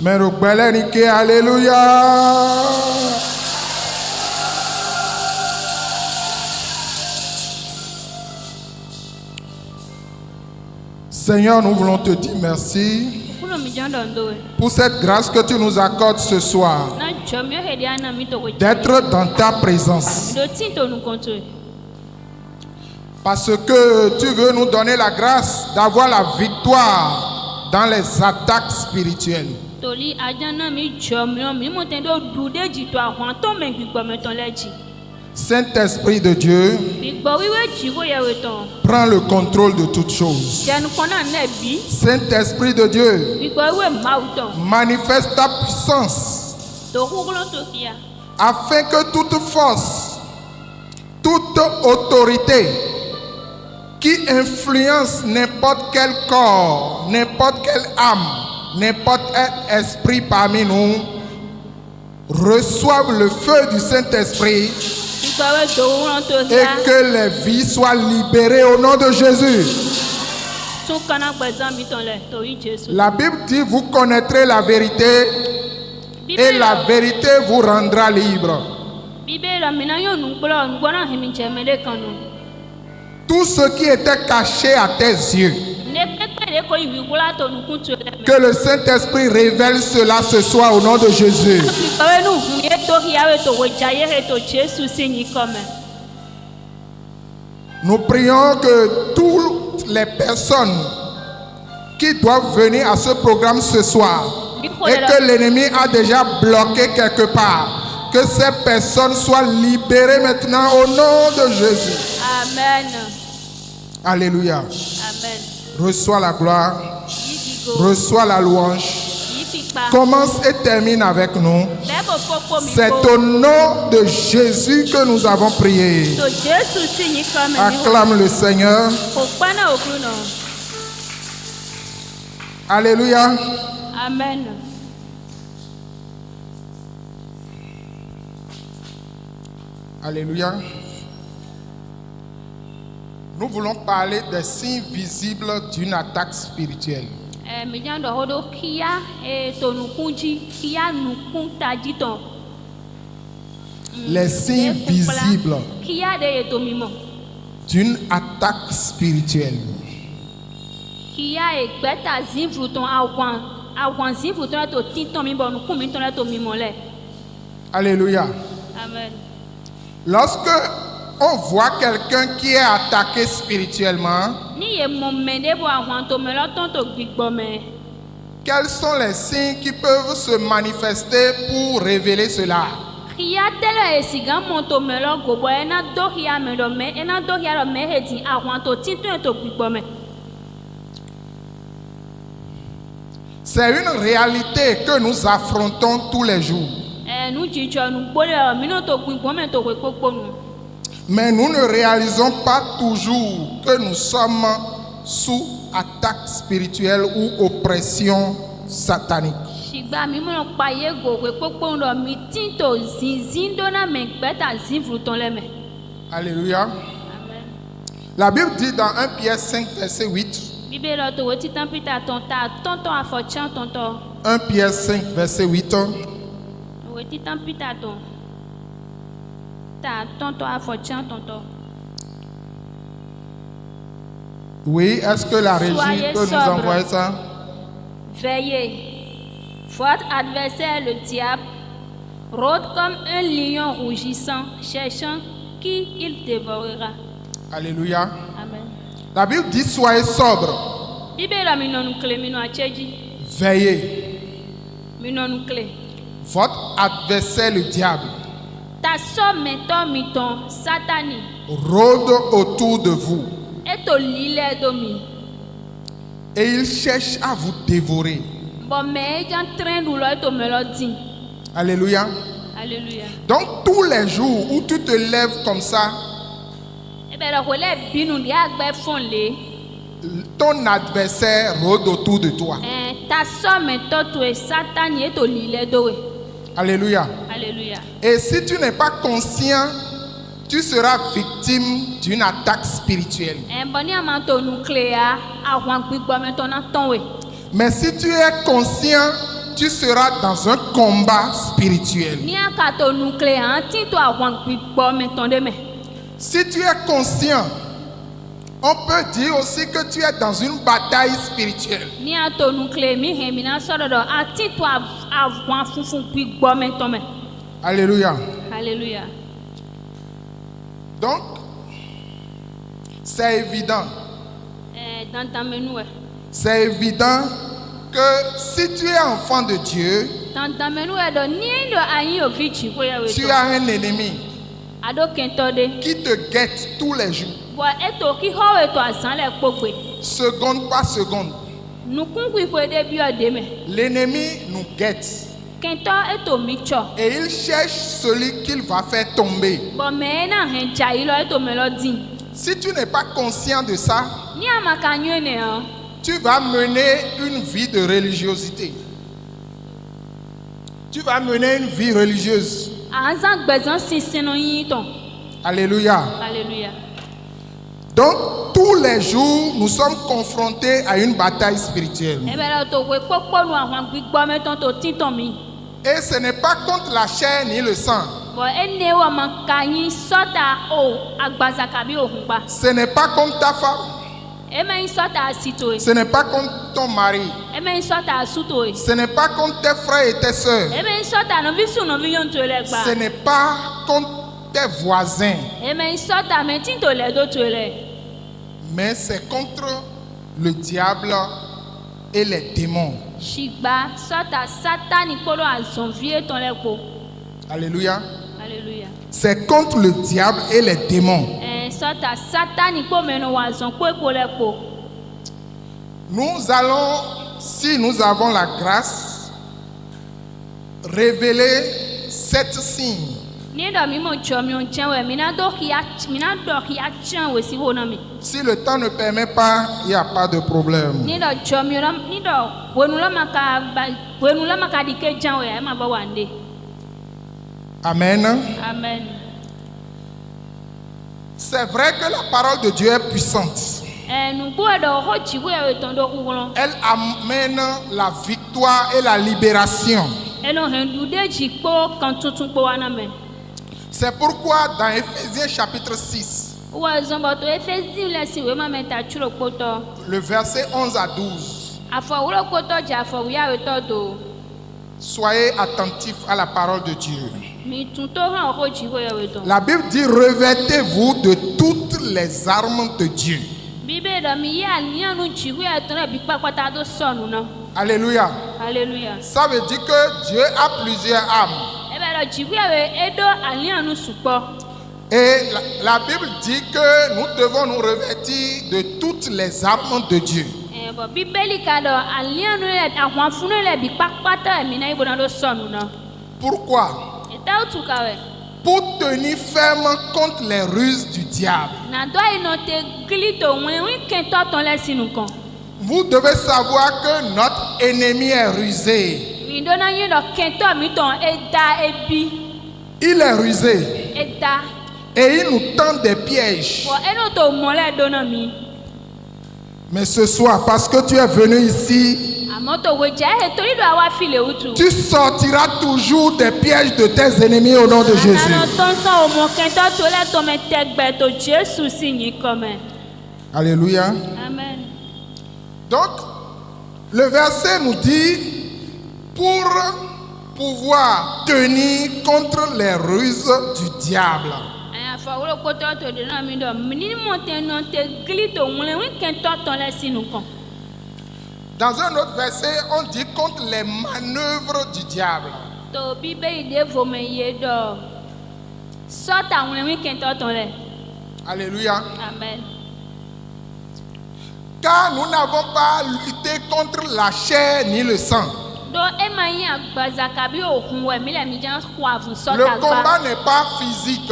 Mais le Belenique, alléluia. Seigneur, nous voulons te dire merci pour cette grâce que tu nous accordes ce soir, d'être dans ta présence. Parce que tu veux nous donner la grâce d'avoir la victoire dans les attaques spirituelles. Saint-Esprit de Dieu, prends le contrôle de toutes choses. Saint-Esprit de Dieu, manifeste ta puissance afin que toute force, toute autorité qui influence n'importe quel corps, n'importe quelle âme, n'importe quel esprit parmi nous, reçoive le feu du Saint-Esprit et que les vies soient libérées au nom de Jésus. La Bible dit, vous connaîtrez la vérité et la vérité vous rendra libre. Tout ce qui était caché à tes yeux, que le Saint-Esprit révèle cela ce soir au nom de Jésus. Nous prions que toutes les personnes qui doivent venir à ce programme ce soir et que l'ennemi a déjà bloqué quelque part, que ces personnes soient libérées maintenant au nom de Jésus. Amen. Alléluia. Amen. Reçois la gloire, reçois la louange. Commence et termine avec nous. C'est au nom de Jésus que nous avons prié. Acclame le Seigneur. Alléluia. Amen. Alléluia. Nous voulons parler des signes visibles d'une attaque spirituelle. Les signes visibles d'une attaque spirituelle. Alléluia. Amen. Lorsque on voit quelqu'un qui est attaqué spirituellement, quels sont les signes qui peuvent se manifester pour révéler cela? C'est une réalité que nous affrontons tous les jours. Mais nous ne réalisons pas toujours que nous sommes sous attaque spirituelle ou oppression satanique. Alléluia. La Bible dit dans 1 Pierre 5, verset 8. 1 Pierre 5, verset 8. Oui, est-ce que la régie peut nous envoyer ça? Veillez. Votre adversaire, le diable, rôde comme un lion rougissant, cherchant qui il dévorera. Alléluia. Amen. La Bible dit soyez sobre. Veillez. Votre adversaire, le diable, rôde autour de vous et il cherche à vous dévorer. Alléluia. Alléluia. Donc tous les jours où tu te lèves comme ça, ton adversaire rôde autour de toi. Alléluia. Alléluia. Et si tu n'es pas conscient, tu seras victime d'une attaque spirituelle. Mais si tu es conscient tu seras dans un combat spirituel. Ni akato nukle anti to awon gbigbo me tonde me. Si tu es conscient, on peut dire aussi que tu es dans une bataille spirituelle. Ni ato nukle mi he mi na soro do anti to awon funfun gbigbo me ton me. Alléluia. Hallelujah. Donc, c'est évident. Dans menu C'est évident que si tu es enfant de Dieu, dans menu do ni do ayin ofichi ko ya we. tu as un ennemi Ado kentode. qui te guette tous les jours, Bo eto ki ho eto asan le pogbe. seconde par seconde. Nukun ku ko de bi ode me. L'ennemi nous guette Kento eto micho. et il cherche celui qu'il va faire tomber. Bo me na hen jai lo eto me lo din. Si tu n'es pas conscient de ça, Ni amaka nyene an. tu vas mener une vie de religiosité. Tu vas mener une vie religieuse. Anzan gbezan sisino yin ton. Alléluia. Alléluia. Donc, tous les jours, nous sommes confrontés à une bataille spirituelle. Ebe lo to we popo nu awon gbigbo me ton to tin ton mi. Et ce n'est pas contre la chair ni le sang. Bo ene wa man kanyi sota o agbaza kabi ohun pa. Ce n'est pas contre ta femme. Eme sota asito e. Ce n'est pas contre ton mari. Eme sota asuto e. Ce n'est pas contre tes frères et tes sœurs. Eme sota no bisu no biyon to le gba. Ce n'est pas contre tes voisins. Eme sota me tin to le do to le. Mais c'est contre le diable et les démons. Shigba sota satani polo azon vie ton le po. Alléluia. Alléluia. C'est contre le diable et les démons. Sota satani po me no azon po le po. Nous allons, si nous avons la grâce, révéler 7 signes Ni do mi mo cho mi on chen we mi na do hiya chen we si ho na mi. Si le temps ne permet pas, il n'y a pas de problème. Ni do cho mi ram ni do wenu la maka di ke jan we e ma ba wande. Amen. Amen. C'est vrai que la parole de Dieu est puissante. Nu bo do ho ji we we ton do kukulon. Elle amène la victoire et la libération. Eno hendu de ji po kan tuntun po wa na me. C'est pourquoi dans Éphésiens chapitre 6, Wa zon bo to Efesi le si we ma me ta churo poto. le verset 11 à 12, Afọ wuro poto ja afọ wi awe to do. soyez attentifs à la parole de Dieu. Mi tun to han ho ji we we ton. La Bible dit revêtez-vous de toutes les armes de Dieu. Bibe do mi ya lianu ji we ton e bi papata do sonu na. Alléluia. Alléluia. Ça veut dire que Dieu a plusieurs armes. Ebe do ji we edo alianu supo. Et la Bible dit que nous devons nous revêtir de toutes les armes de Dieu. Bo bibeli ka do alianu le ahwan funu le bi papata mi na ibo na do sonu na. Pourquoi? Eta utu ka we. Pour tenir ferme contre les ruses du diable. Na do ino te glito wi kento ton le sinu kon. Vous devez savoir que notre ennemi est rusé. Mi do na yin do kento mi ton eda ebi. Il est rusé Eda. et il nous tend des pièges. Bo eno to mo le do na mi. Mais ce soir, parce que tu es venu ici, Amoto we je he tori do awa file utu. tu sortiras toujours des pièges de tes ennemis au nom de Jésus. Ana ton so o mo kento to le to me tegbe to Jesu si yin come. Alléluia. Amen. Donc, le verset nous dit, pour pouvoir tenir contre les ruses du diable. Afọ wuro poto to de na mi do ni mo te no te glito wule wi kento ton le sinu kon. Dans un autre verset, on dit contre les manœuvres du diable. To bibe ide vo me ye do. Sota wule wi kento ton le. Alléluia. Amen. Car nous n'avons pas lutté contre la chair ni le sang. Do e ma yin agbaza kabi ohun we mi le mi jan kwa fun Le sota gba. combat n'est pas physique.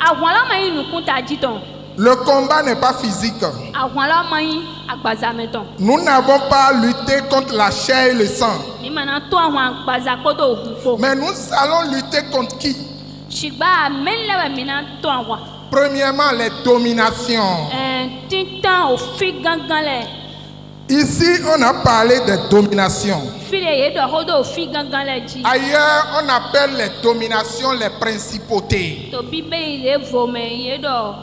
Àwọn la ma yin nukun ta jiton. Le combat n'est pas physique. Àwọn la ma yin agbaza meton. Nous n'avons pas lutté contre la chair et le sang. Mi mana to àwọn agbaza kodo ohun po. Mais nous allons lutter contre qui? Shigba men le we mi na to àwọn. Premièrement, les dominations. Tintan òfin gangan lẹ. Ici, on a parlé des dominations. Fi le ye dɔ ho do fi gangan le dzi. Ailleurs, on appelle les dominations les principautés. To bibe yi le vo me ye dɔ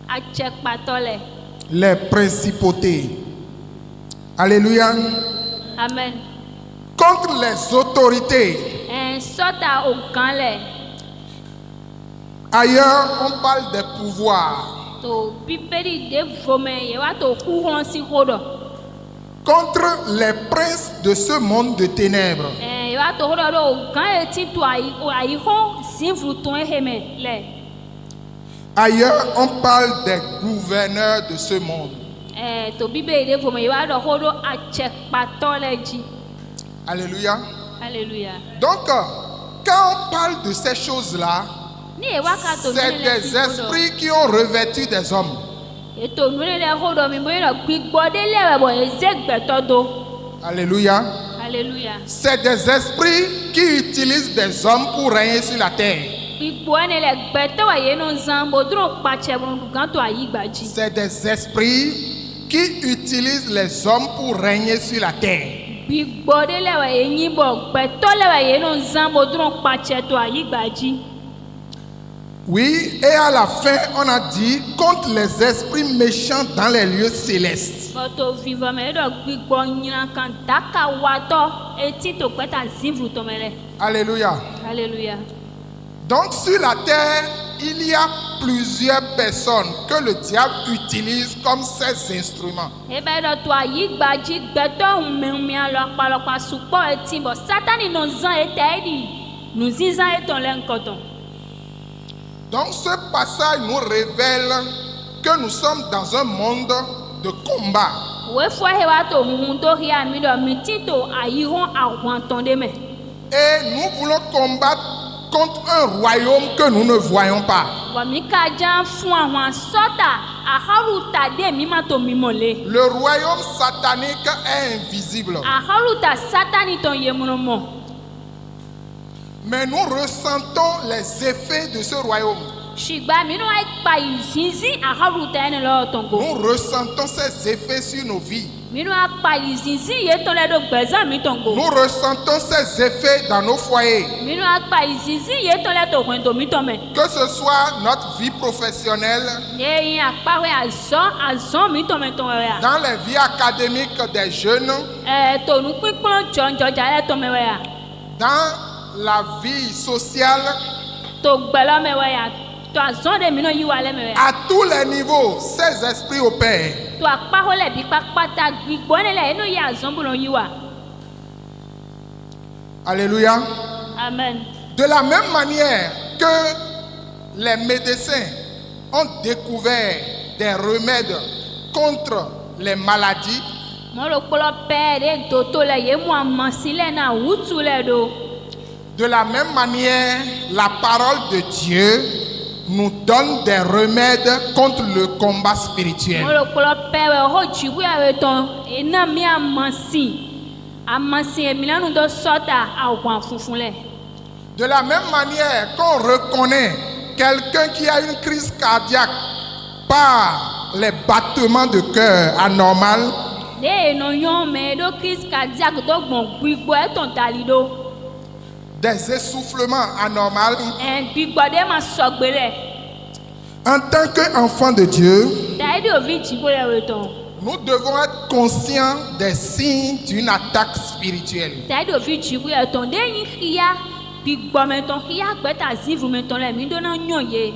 atsekpatɔ le. Les principautés. Alléluia. Amen. Contre les autorités. Sɔta o gan le. Ailleurs, on parle des pouvoirs. To bibe yi le vo me ye wa to ƒuhlɔ̃ si ho dɔ. Contre les princes de ce monde de ténèbres. Ye wa to ho dɔ ɖo o gan eti to ayi ho zinvlu tɔn ehe me le. Ailleurs, on parle des gouverneurs de ce monde. To bibe yi le vo me ye wa dɔ ho ɖo atsekpatɔ le dzi. Alléluia. Alléluia. Donc, quand on parle de ces choses-là, Ni ye wa ka to c'est nu le des fi ho dɔ. esprits qui ont revêtu des hommes. Eto nu le ho dɔ mi bo ye dɔ gbigbɔ de le wɔ eze gbɛtɔ do. Alléluia. Alléluia. C'est des esprits qui utilisent des hommes pour régner sur la terre. Gbigbo ne le gbɛtɔ wa ye no zan bo dro kpatsɛ bo gan to ayi gbadzi. C'est des esprits qui utilisent les hommes pour régner sur la terre. Gbigbo de le wa ye nyi bo gbɛtɔ le wa ye no zan bo dro kpatsɛ to ayi gbadzi. Oui, et à la fin, on a dit contre les esprits méchants dans les lieux célestes. Kɔto vivɔ me ɖɔ gbigbɔ nyina kan daka watɔ eti to gbɛta zinvlu tɔ me le. Alléluia. Alléluia. Donc sur la terre, il y a plusieurs personnes que le diable utilise comme ses instruments. Ebe ɖɔ to ayi gbadzi gbɛtɔ humehumea lɔ akpalɔkpa sukpɔ eti bɔ satani no zan eta eɖi nuzizã etɔn le ŋkɔtɔ. Donc ce passage nous révèle que nous sommes dans un monde de combat. Wefɔ he wa to huhun to hia mi ɖɔ mi ti to ayi hɔn ahɔntɔn de me. Et nous voulons combattre contre un royaume que nous ne voyons pas. Wɔ mi ka dza fún àwọn sɔta ahalu ta de mi ma to mi mɔ le. Le royaume satanique est invisible. Ahalu ta satani tɔn ye mun mɔ. Mais nous ressentons les effets de ce royaume. Shigba mi no ai pa izinzi ahalu ta ene lɔ tɔn go. Nous ressentons ces effets sur nos vies. Mi no a pa izinzi ye tɔn le do gbɛzã mi tɔn go. Nous ressentons ces effets dans nos foyers. Mi no a pa izinzi ye tɔn le to hɔn to mi tɔn me. Que ce soit notre vie professionnelle, Ye yin akpa hɔ azɔn mi tɔn me tɔn wɛ ya. dans les vies académiques des jeunes, To nu kpikpɔn jɔnjɔdza le tɔn me wɛ ya. dans la vie sociale, To gbɛlɔ me wɛ ya. To azɔn de mi no yi wa le me wɛ ya. à tous les niveaux, ces esprits opèrent. To akpa hɔ le bi kpakpata gbigbɔ ne le eno yi azɔn bolo yi wa. Alléluia. Amen. De la même manière que les médecins ont découvert des remèdes contre les maladies, Mɔlo kplɔ pɛɛ de doto le ye mu amasi le na wutu le do. de la même manière, la parole de Dieu nous donne des remèdes contre le combat spirituel. Mɔlo kplɔ pɛɛ wɛ ho dziku ya wɛ tɔn ena mi amasi emina nu do sɔta ahwan funfun lɛ. De la même manière qu'on reconnaît quelqu'un qui a une crise cardiaque par les battements de cœur anormaux, De eno nyɔn me do crise cardiaque do gbɔn gbigbɔ etɔn dali do. des essoufflements anormaux, Gbigbɔ de ma sɔgbe lɛ. en tant qu'enfants de Dieu, Da edi ovi dziku le wɛ tɔn. nous devons être conscients des signes d'une attaque spirituelle. Da edi ovi dziku le tɔn de yin xia gbigbɔ me tɔn xia gbɛta zivu me tɔn le mi do na nyɔ ye.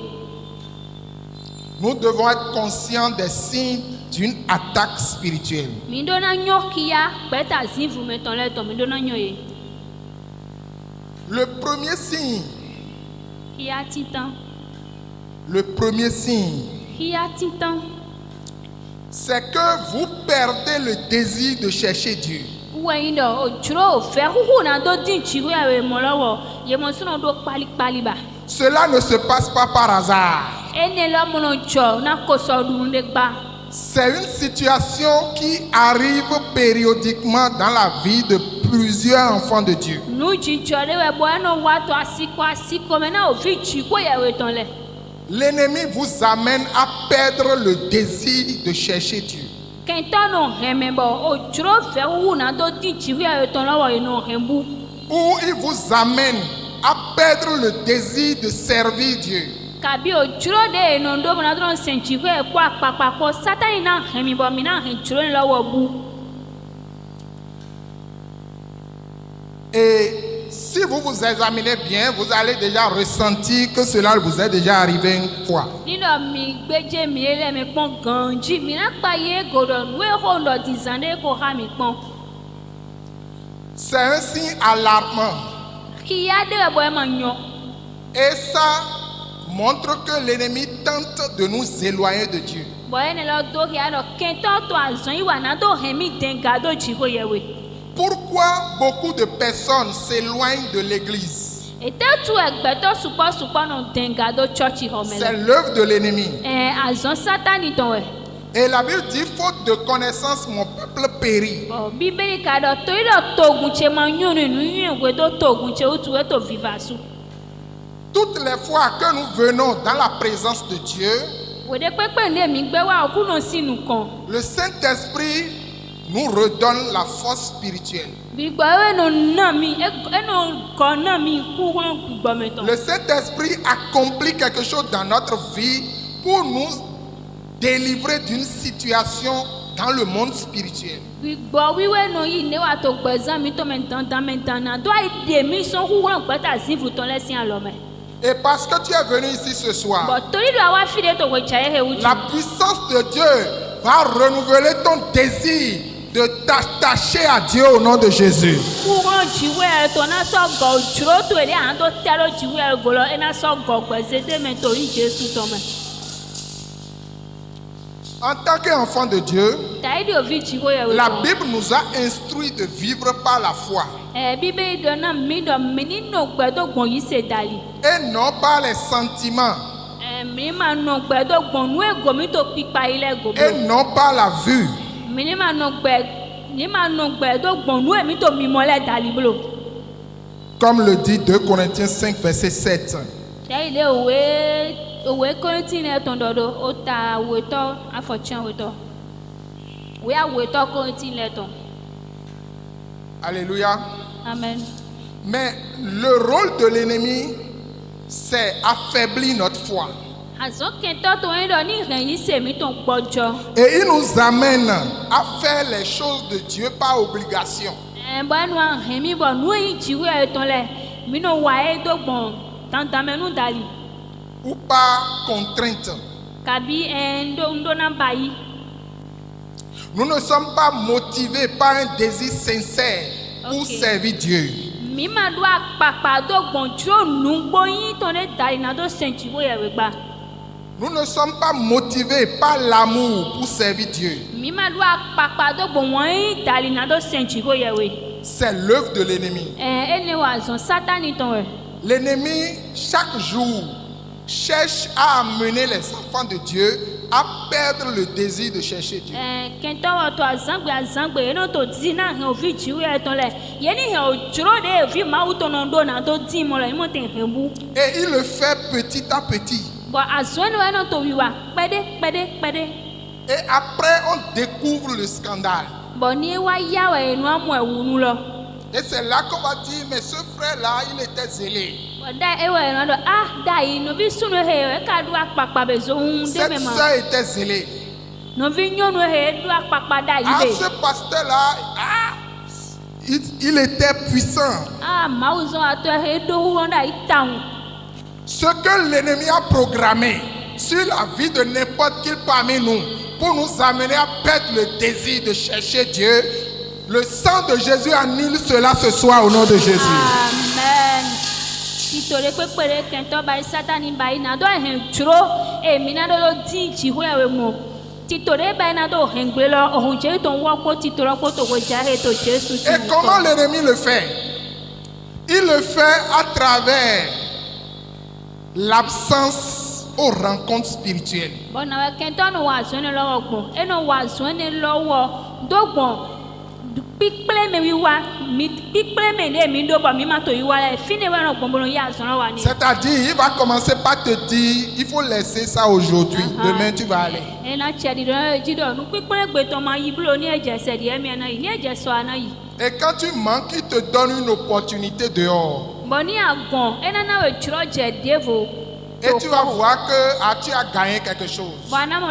Nous devons être conscients des signes d'une attaque spirituelle. Mi do na nyɔ xia gbɛta zivu me tɔn le tɔn mi do na nyɔ ye. Le premier signe, Xia titan. le premier signe, Xia titan. c'est que vous perdez le désir de chercher Dieu. Wɔ yin dɔ o dzro o fɛ huhu na do di dziku ya wɛ mɔ lɔ wɔ yemɔ sɔnɔ do kpalikpali ba. Cela ne se passe pas par hasard. Ene lɔ mɔnɔ dzɔ na kosɔ dunu de gba. C'est une situation qui arrive périodiquement dans la vie de plusieurs enfants de Dieu. Nu dzidzɔ de wɛ bɔ eno wa tɔ asiko me na ovi dziku ya wɛ tɔn lɛ. L'ennemi vous amène à perdre le désir de chercher Dieu. kɛntɛ no hɛmɛ bɔ o dzro fɛ wu na do di dziwi a etɔn la wɔ eno hɛmbu. Où il vous amène à perdre le désir de servir Dieu. Kabi o dzro de eno do bona dɔrɔn sɛn dziwi kɔ akpakpa kɔ satani na hɛmi bɔ mi na hɛn dzro ni la wɔ bu. Et si vous vous examinez bien, vous allez déjà ressentir que cela vous est déjà arrivé une fois. Nínú mi gbẹ́jẹ́ mi lé mi pọ́n gan-an mi náà pa yé gòdò nùwé kò lọ dìzàndé kò há mi pọ́n. C'est un signe alarmant. Kì í yá dé ẹ̀bọ̀ ẹ̀ máa yan. Et ça montre que l'ennemi tente de nous éloigner de Dieu. Bọ̀yẹ́ ni lọ dókè àlọ́ kẹ́ńtọ́ tó àzọ́ yìí wà náà tó hẹ̀mí dẹ̀ǹgà tó jì kó yẹ wé. Pourquoi beaucoup de personnes s'éloignent de l'église? Ètètù ẹ̀gbẹ́tọ̀ sùpọ̀sùpọ̀ nù dẹ̀ǹgà tó chọ́ọ̀chì hàn C'est mẹ́lẹ̀. l'œuvre de l'ennemi. Àzọ́ sátánì tán wẹ̀. Et la Bible dit, faute de connaissance, mon peuple périt. Bíbélì ká dọ̀ torí dọ̀ tóògùn tse máa yún nínú yún ìwé tó tóògùn tse ó tu wé tó viva sùn. Toutes les fois que nous venons dans la présence de Dieu, Wèdè pépè ní èmi gbé wá òkú náà sínú kan. le Saint-Esprit nous redonne la force spirituelle. Gbígbọ́ ẹnu náà mi ẹnu kan náà mi kú kúrò gbígbọ́ mi tán. Le Saint-Esprit accomplit quelque chose dans notre vie pour nous délivrer d'une situation dans le monde spirituel. Gbígbọ́ wíwé nu yìí ní wàá tó gbẹ̀zán mi tó mi dandan náà tó àìdè mi sọ kúrò pẹ́tà sí ìfùtọ́ lẹ́sìn àlọ́mẹ́. Et parce que tu es venu ici ce soir, Bọ̀ torí ló àwa fìdí tó wẹ̀ jẹ́ ewu jù. la puissance de Dieu va renouveler ton désir de t'attacher à Dieu au nom de Jésus. Kúrò jìwé ẹ̀ tó náà sọ gọ̀ òjòrò tó èdè àwọn tó tẹ́lọ̀ jìwé ẹ̀ gòlò ẹ̀ náà sọ gọ̀ gbẹ̀zẹ́dẹ́ mi torí Jésù tó mẹ́. En tant qu'enfant de Dieu, Tàyídì òfin jìwé ẹ̀ wò la tán. Bible nous a instruits de vivre par la foi Bíbélì dọ̀nà mi nínú gbẹ̀dọ̀gbọ̀n yìí ṣe dàlí. et non par les sentiments Mi máa nù gbẹ̀dọ̀gbọ̀n nú ègò mi tó pípa ilẹ̀ gòbó. et non par la vue. Mi máa nù gbẹ̀dọ̀gbọ̀n nú èmi tó mímọ́lẹ̀ dàlí bolo. Comme le dit 2 Corinthiens 5, verset 7. Tẹ́yìn lé òwe Kọ́ríńtì ní ẹ̀tàn dọ̀dọ̀ ó ta àwòtọ́ àfọ̀tí àwòtọ́. Òwe àwòtọ́ Kọ́ríńtì ní ẹ̀tàn. Alléluia. Amen. Mais le rôle de l'ennemi, c'est affaiblir notre foi. Àzọ́ kẹntọ́ tó ń lọ ní ìrìn yìí sèmi tó ń pọ̀jọ. Et il nous amène à faire les choses de Dieu par obligation. Bọ́ ẹnu àhìn mi bọ̀ nú èyí jìwé ẹ̀tàn lẹ̀ mí nù wà é dọ́gbọ̀n tàǹtàmẹ́nu dàlí. Ou par contrainte. Kàbí ndóná báyìí. Nous ne sommes pas motivés par un désir sincère pour Ok. servir Dieu. Mi máa do àpapà dọ́gbọ̀n tí ó nù gbóyún tó ní dàlí náà tó sẹ̀ jìwé ẹ̀rẹ̀ gbà. Nous ne sommes pas motivés par l'amour pour servir Dieu. Mi máa do àpapà dọ́gbọ̀n wọ́n dàlí náà tó sẹ̀ jìwé ẹ̀rẹ̀. C'est l'œuvre de l'ennemi. Ẹni wà zàn sátánì tán rẹ̀. L'ennemi, chaque jour, cherche à amener les enfants de Dieu à perdre le désir de chercher Dieu. Kẹntọ́wọ́ tó àzàngbè yẹn náà tó dín náà hàn òfin jìwé ẹ̀tàn lẹ̀ yẹn ní hàn òjòrò dé òfin máa wù tọ̀nà dó náà tó dín mọ́ lọ yín mọ̀ tẹ̀ hàn bú. Et il le fait petit à petit. Bọ̀ àzọ́ ẹni wà náà tó wíwà pẹ́dẹ́. Et après, on découvre le scandale. Bọ̀ ní wá yáwọ̀ ẹ̀nu àmọ̀ ẹ̀wùnú lọ. Et c'est là qu'on va dire, mais ce frère-là, il était zélé. Bọ̀dá ẹwà ẹ̀rọ lọ dà yìí nùbí sùnú hẹ̀ ẹ̀ ká do àpapà bẹ̀ zọ ohun Cette dẹ́mẹ̀ mà. sœur était zélée. Nùbí nyɔnu hẹ̀ do àpapà dà yìí Ah, bẹ̀. ce pasteur-là, il était puissant. Màá zọ àtọ̀ hẹ̀ do wúrọ̀ dà yìí tàwọn. Ce que l'ennemi a programmé sur la vie de n'importe qui parmi nous, pour nous amener à perdre le désir de chercher Dieu, le sang de Jésus annule cela ce soir au nom de Jésus. Amen. Titore kpekpere kẹntọ bari Sátánì báyìí náà dọ́ ẹ̀hìn dúró èmi náà lọ́dọ̀ dín ìjìwé ẹ̀wẹ̀ mọ̀. Titore báyìí náà dọ́ ẹ̀hìn gbé lọ ọ̀hún jẹ́ tó ń wọ́pọ̀ titore kó tó wọ́jà ẹ̀ tó Jésù sí Et comment l'ennemi le fait? Il le fait à travers l'absence aux rencontres spirituelles. Bọ́nà wẹ̀ kẹntọ́ nù wà sọ́ni lọ́wọ́ gbọ̀n ẹnu wà sọ́ni lọ́wọ́ dọ́gbọ̀n kpikple me wiwa mi kpikple me ne mi do ba mi ma to wiwa le fine wa no gbombo ya zoro wa ni. C'est-à-dire, il va commencer par te dire, il faut laisser ça aujourd'hui. Demain, tu vas aller. E na chedi do ji do nu kpikple gbe to ma yiblo ni eje se di emi na yi ni eje so ana yi. Et quand tu manques, il te donne une opportunité dehors. Bo ni agon e na na we chro je devo. Et tu vas voir que tu as gagné quelque chose. Bwana mo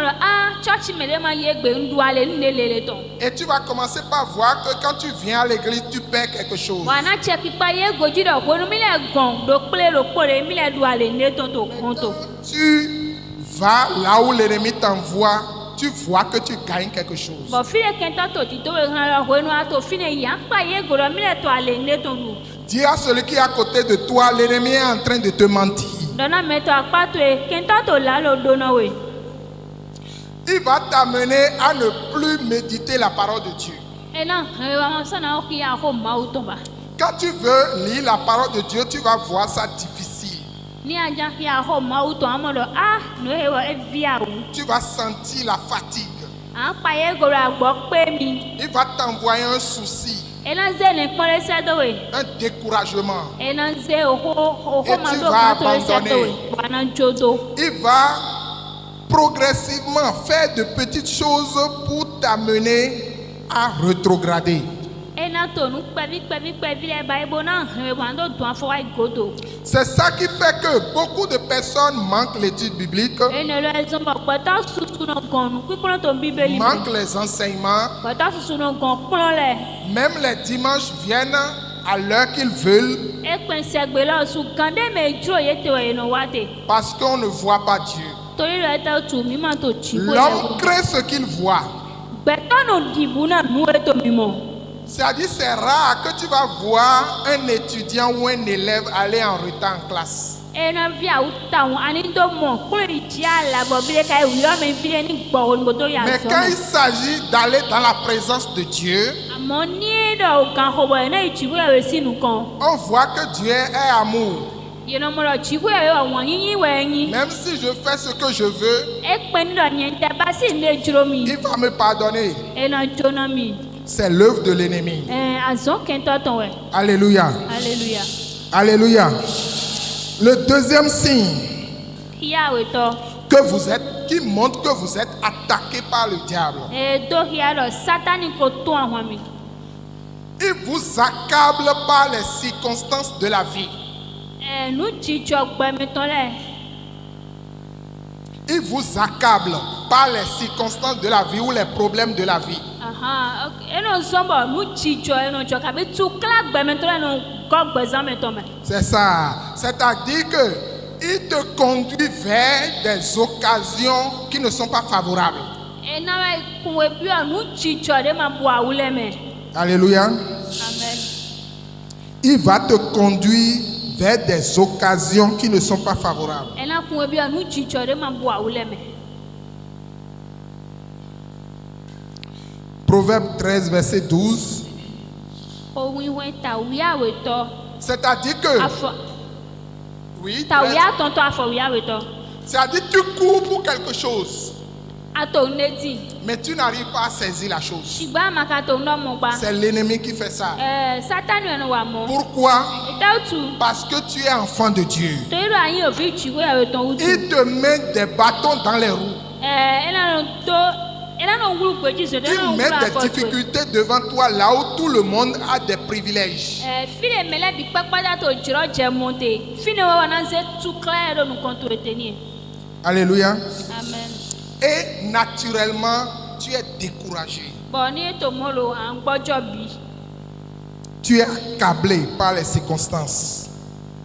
church me le ma ye gbe ndu ale ni lele to. Et tu vas commencer par voir que quand tu viens à l'église, tu perds quelque chose. Bwana che pipa ye goji do ko nu mi le gon do ple ro pore mi le du ale ne to to konto. Tu vas là où l'ennemi t'envoie, tu vois que tu gagnes quelque chose. Bo file kenta to ti to we na ho nu ato fine ya pa ye go do mi le to ale ne to nu. Dis à celui qui est à côté de toi, l'ennemi est en train de te mentir. Dona meto akpato e kenta to la lo do na we. Il va t'amener à ne plus méditer la parole de Dieu. E na e wa ma sana o ki ya ho ma o to ba. Quand tu veux lire la parole de Dieu, tu vas voir ça difficile. Ni aja ki ya ho ma o to amodo no he wa e via o. Tu vas sentir la fatigue. Pa ye go ra gbo pe mi. Il va t'envoyer un souci, E na ze ne pon le se do we. un découragement. E na ze o ho Et ma tu do vas ka to le se do abandonner. we. Bwana jodo. Il va progressivement faire de petites choses pour t'amener à rétrograder. E na to nu pe vi le Bible na he wa do do afo wa godo. C'est ça qui fait que beaucoup de personnes manquent l'étude biblique, E ne le zo ba pata susu no gon nu kukuro to bibeli. manquent les enseignements. Pata susu no gon kuro le. Même les dimanches viennent à l'heure qu'ils veulent E pen se gbe lo su gande me dro ye te we no wa te. parce qu'on ne voit pas Dieu. Tori le ta tu mi ma to chi ko. L'homme crée ce qu'il voit. Beto no dibu na nu e to mi mo. C'est-à-dire, c'est rare que tu vas voir un étudiant ou un élève aller en retard en classe. E na via uta un ani do mo kuro ji ala bo bile kai wi o me file ni gbo on bodo ya Mais so. quand il s'agit d'aller dans la présence de Dieu, Amo ni do kan ho bo na chi we we sinu kan. on voit que Dieu est amour. Ye no mo ro chi we wa won yin we yin. Même si je fais ce que je veux, E pe ni do nyen te ba si ne juro mi. il va me pardonner. E na jona mi. C'est l'œuvre de l'ennemi. Azon kento ton we. Alléluia. Hallelujah. Alléluia. Le deuxième signe Hiya we to. que vous êtes, qui montre que vous êtes attaqué par le diable. E do hiya do satani ko to ahwan mi. Il vous accable par les circonstances de la vie. Nu jijo gbe mi ton le. Il vous accable par les circonstances de la vie ou les problèmes de la vie. Aha, okay. Eno zombo nu jijo eno jo ka bi tu kla gbe mi ton le no go gbe zan mi ton me. C'est ça. C'est-à-dire que il te conduit vers des occasions qui ne sont pas favorables. E na wa kunwe bi nu jijo de ma bo awule me. Alléluia. Amen. Il va te conduire vers des occasions qui ne sont pas favorables. E na kunwe bi nu jijo de ma bo awule me. Proverbe 13, verset 12. O wi we ta wi awe to. C'est-à-dire que, Afo oui, ta wi aton to afo wi awe to. c'est-à-dire tu cours pour quelque chose, Ato nedi. mais tu n'arrives pas à saisir la chose. Shigba makato no mo gba. C'est l'ennemi qui fait ça. Satani eno wa mo. Pourquoi? Itautu. Parce que tu es enfant de Dieu. Toiro ayin ofi chiwe awe ton utu. Il te met des bâtons dans les roues. Ela no ngulu kweji so de no Il ngulu met des afo. difficultés devant toi là où tout le monde a des privilèges. File mele bi pakpada to jiro je monte. Fine wa na ze tu clair do nu konto eteni. Alléluia. Amen. Et naturellement, tu es découragé. Boni to molo an gbojo bi. Tu es accablé par les circonstances.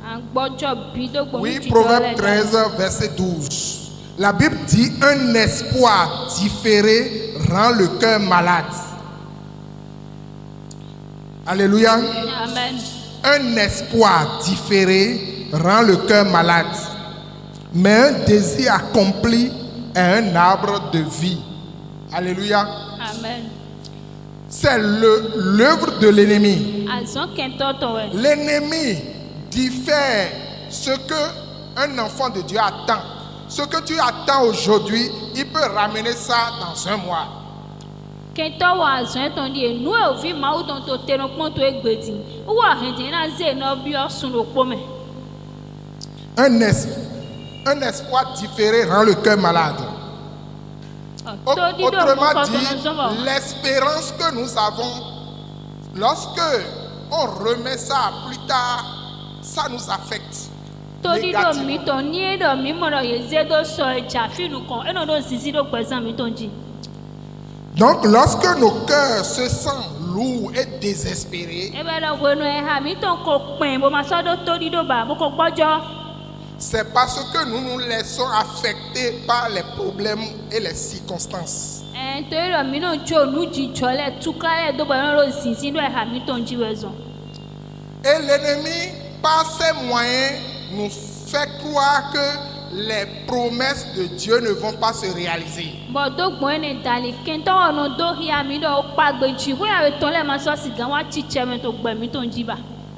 An gbojo bi do gbo. Oui, Proverbe 13, verset 12. La Bible dit un espoir différé rend le cœur malade. Alléluia. Amen. Un espoir différé rend le cœur malade. Mais un désir accompli est un arbre de vie. Alléluia. Amen. C'est l'œuvre de l'ennemi. Azon kento ton we. L'ennemi diffère ce que un enfant de Dieu attend. Ce que tu attends aujourd'hui, il peut ramener ça dans un mois. kentɔ wɔ azɔn etɔn di enu evi mawu tɔn to tɛnɔ kpɔn to egbedi wɔ ahɛnti na ze nɔbiɔ sun ɖo kpɔmɛ. Un espoir différé rend le cœur malade. Autrement dit, l'espérance que nous avons, lorsque on remet ça plus tard, ça nous affecte négativement. Donc, lorsque nos cœurs se sentent lourds et désespérés, c'est parce que nous nous laissons affecter par les problèmes et les circonstances. Et l'ennemi, par ses moyens, nous fait croire que les promesses de Dieu ne vont pas se réaliser.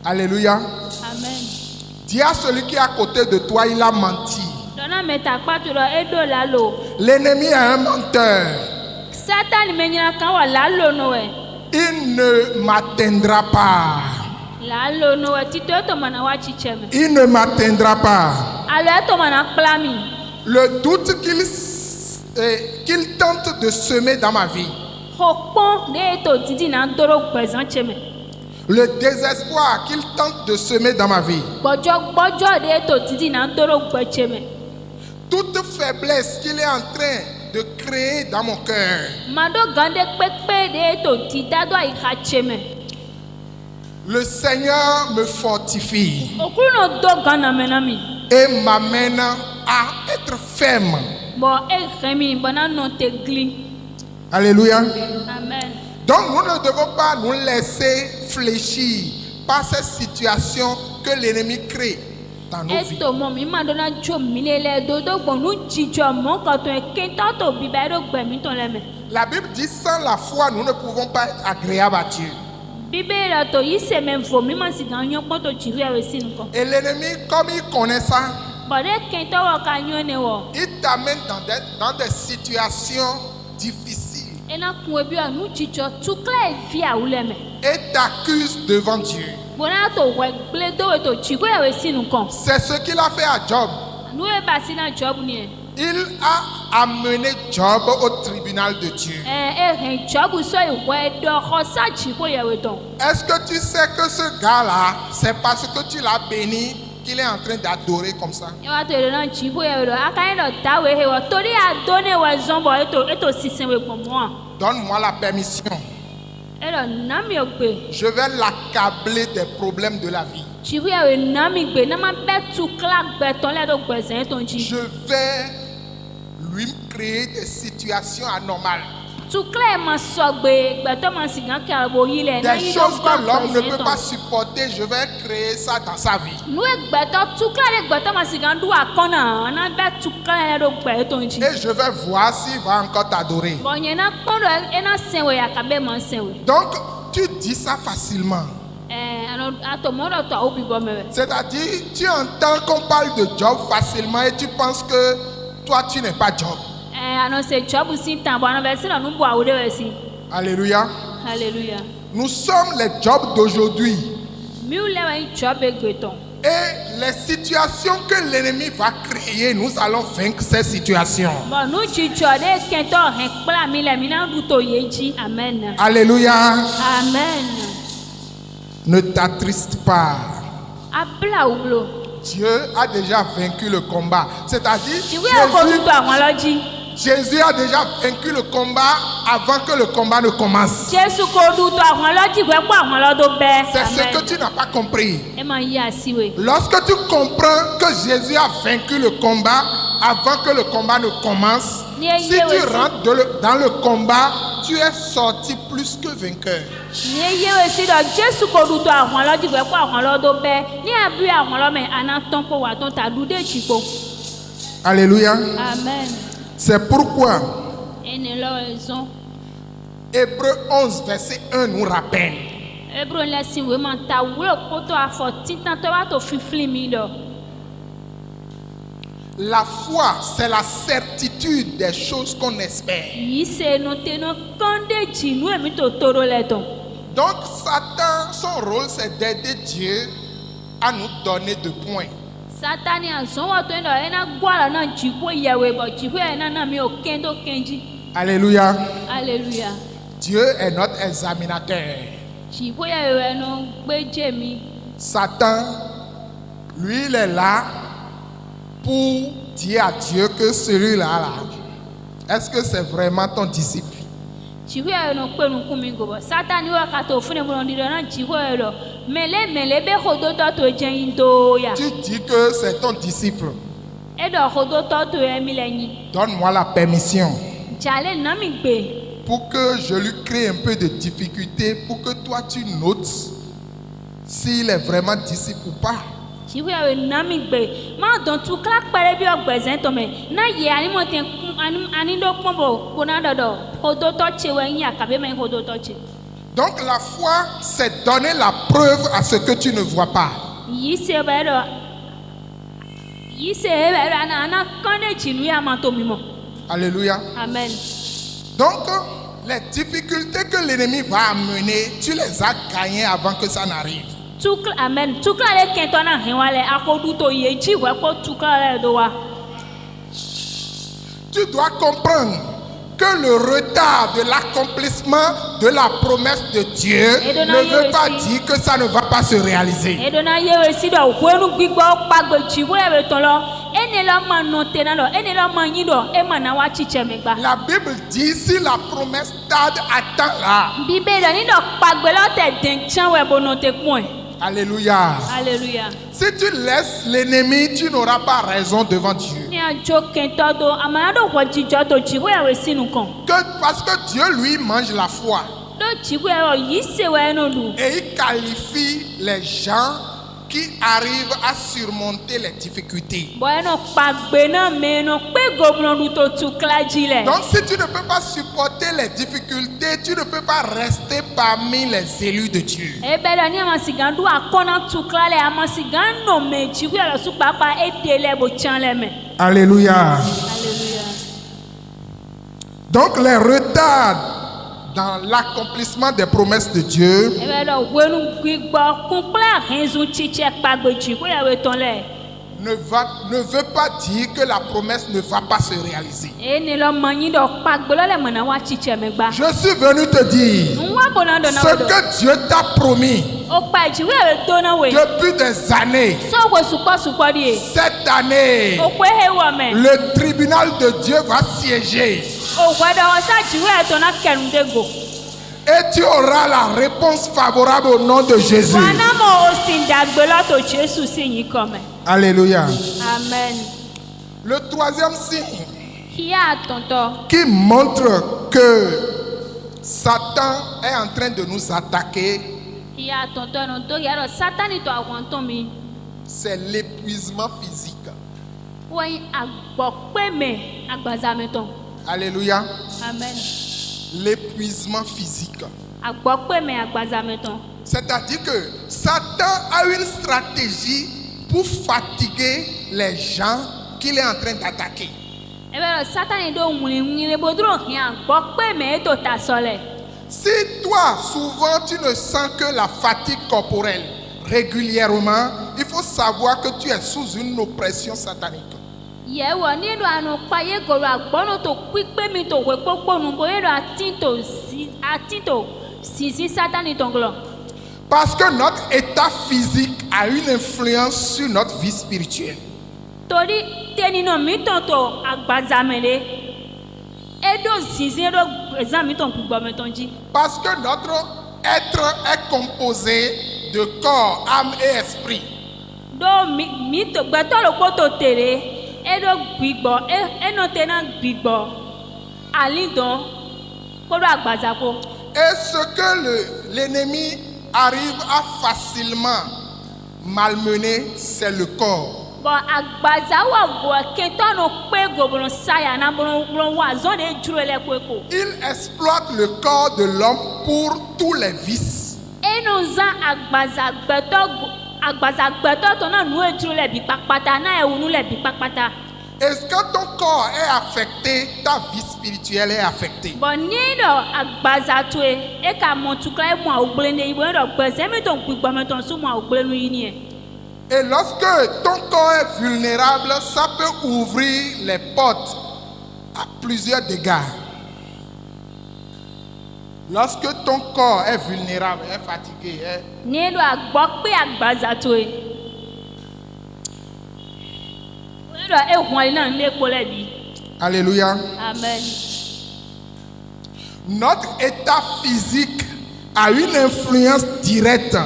Alléluia. Amen. Dis à celui qui est à côté de toi, il a menti. L'ennemi est un menteur. Il ne m'atteindra pas. Il ne m'atteindra pas. Le doute qu'il tente de semer dans ma vie, le désespoir qu'il tente de semer dans ma vie, toute faiblesse qu'il est en train de créer dans mon cœur, le Seigneur me fortifie et m'amène à être ferme. Alléluia. Amen. Donc nous ne devons pas nous laisser fléchir par ces situations que l'ennemi crée dans nos vies. La Bible dit sans la foi, nous ne pouvons pas être agréables à Dieu. Et l'ennemi, comme il connaît ça, il t'amène dans des situations difficiles. Et t'accuse devant Dieu. C'est ce qu'il a fait à Job. Il a amené Job au tribunal de Dieu. Est-ce que tu sais que ce gars-là, c'est parce que tu l'as béni qu'il est en train d'adorer comme ça? Donne-moi la permission. Je vais l'accabler des problèmes de la vie. Je vais lui créer des situations anormales. Des choses que l'homme ne peut pas supporter, je vais créer ça dans sa vie. Et je vais voir s'il va encore t'adorer. Donc, tu dis ça facilement. C'est-à-dire, tu entends qu'on parle de Job facilement et tu penses que toi, tu n'es pas Job. Alléluia. Alléluia. Nous sommes les Jobs d'aujourd'hui. Et les situations que l'ennemi va créer, nous allons vaincre ces situations. Alléluia. Amen. Ne t'attriste pas. Dieu a déjà vaincu le combat. C'est-à-dire, Jésus a déjà vaincu le combat avant que le combat ne commence. C'est ce que tu n'as pas compris. Lorsque tu comprends que Jésus a vaincu le combat avant que le combat ne commence, si tu rentres dans le combat, tu es sorti plus que vainqueur. Alléluia. Amen. C'est pourquoi Hébreux 11, verset 1 nous rappelle. La foi, c'est la certitude plénitude des choses qu'on espère. Yi se no te no kande dzi nu emi to toro le dɔn. Donc Satan, son rôle c'est d'aider Dieu à nous donner de points. Satani azɔn wa to yen dɔ ena gbɔ ala na dziƒo yawe bɔ dziƒo yɛ na mi o kɛn do kɛn dzi. Alléluia. Alléluia. Dieu est notre examinateur. Dziƒo yawe no gbe dze mi. Satan, lui, il est là pour dire à Dieu que celui-là, là, est-ce que c'est vraiment ton disciple? Dziƒo yawe no kpe nuku mi go bɔ. Satani wa ka to fune mo di dɔ na dziƒo yawe dɔ. Mele be xodotɔ to dze yin do ya. Tu dis que c'est ton disciple. Eɖɔ xodotɔ to yɛ mi le nyi. Donne-moi la permission Dzale na mi gbe. pour que je lui crée un peu de difficulté, pour que toi tu notes s'il est vraiment disciple ou pas. Dziƒo yawe na mi gbe. Ma dɔn tu kla kpe ɖe bi ɔgbɛzɛ tɔ me. Na ye ani mo te ani do kpɔn bo ko na dɔdɔ. Xodotɔ tse wɔ nyi akabe me xodotɔ tse. Donc la foi, c'est donner la preuve à ce que tu ne vois pas. Yi se bɛ ɖɔ. Yi se bɛ ɖɔ ana kɔn ɖe dzi nu ya ma to mi mɔ. Alléluia. Amen. Donc, les difficultés que l'ennemi va amener, tu les as gagnées avant que ça n'arrive. Tukla amen. Tukla le kɛntɔ na hɛn wa le akodu to ye dzi wɔ kpɔ tukla le do wa. Tu dois comprendre que le retard de l'accomplissement de la promesse de Dieu ne veut pas dire que ça ne va pas se réaliser. Edona yewe si do wenu gbigbo pagbe dziwo yewe to lo ene lo ma no te na lo ene lo ma yin do e ma na wa chiche megba. La Bible dit si la promesse tarde, attends-la. Bible ni do pagbe lo te den chan we bo no te kun. Alléluia. Alléluia. Si tu laisses l'ennemi, tu n'auras pas raison devant Dieu. Ni ajo kento do amana do ho jijo do dziwo yewe sinu kan. Parce que Dieu lui mange la foi. Do dziwo yewe yi se we no lu. Et il qualifie les gens qui arrivent à surmonter les difficultés. Bueno pagbe na me no pe gobno du to tukla jile. Donc si tu ne peux pas supporter les difficultés, tu ne peux pas rester parmi les élus de Dieu. E be la ni amasigan du akona tukla le amasigan no me dziwo yewe su papa e tele bo chan le me. Alléluia. Alléluia. Donc les retards dans l'accomplissement des promesses de Dieu ne veut pas dire que la promesse ne va pas se réaliser. Je suis venu te dire ce que Dieu t'a promis depuis des années. Cette année, le tribunal de Dieu va siéger. Et tu auras la réponse favorable au nom de Jésus. Alléluia. Amen. Le troisième signe qui montre que Satan est en train de nous attaquer, c'est l'épuisement physique. Alléluia. Amen. L'épuisement physique. C'est-à-dire que Satan a une stratégie pour fatiguer les gens qu'il est en train d'attaquer. Si toi, souvent, tu ne sens que la fatigue corporelle régulièrement, il faut savoir que tu es sous une oppression satanique. Parce que notre état physique a une influence sur notre vie spirituelle. Parce que notre être est composé de corps, âme et esprit. Et ce que l'ennemi arrive à facilement malmener, c'est le corps. Il exploite le corps de l'homme pour tous les vices. Est-ce que ton corps est affecté, ta vie spirituelle est affectée? Bon ni do agbaza to e ka mo tukla e mo awugble ne ibo do gbese mi to gbigbo mi to so mo awugble nu yi ni e. Et lorsque ton corps est vulnérable, ça peut ouvrir les portes à plusieurs dégâts. Lorsque ton corps est vulnérable, est fatigué, Ni do agbo pe agbaza to e. Do e hwan na le po le bi. Alléluia. Amen. Notre état physique a une influence directe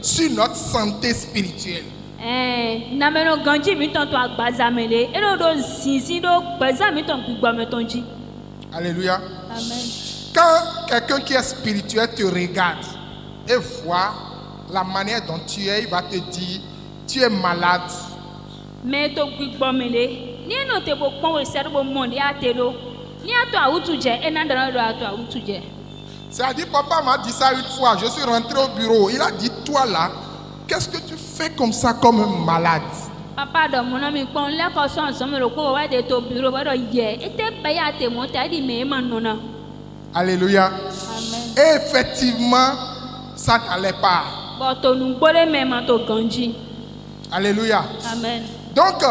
sur notre santé spirituelle. Na me no ganji mi ton to agbaza me le. E do zinzin do gbeza mi ton gbigbo mi ton ji. Alléluia. Amen. Quand quelqu'un qui est spirituel te regarde et voit la manière dont tu es, il va te dire, tu es malade. Mais to gbigbo me le. Ni no te bo pon we se do bo monde ya te do. Ni ato awutu je e na dana do ato awutu je. C'est-à-dire, papa m'a dit ça une fois, je suis rentré au bureau, il a dit, toi là, qu'est-ce que tu fais comme ça comme un malade? Papa do mo na mi pon le ko so so me ro ko wa de to biro ba do ye. E te ba ya te mo ta di me ma no na. Alléluia. Amen. Et effectivement, ça n'allait pas. Bo to nu gbore me ma to ganji. Alléluia. Amen. Donc,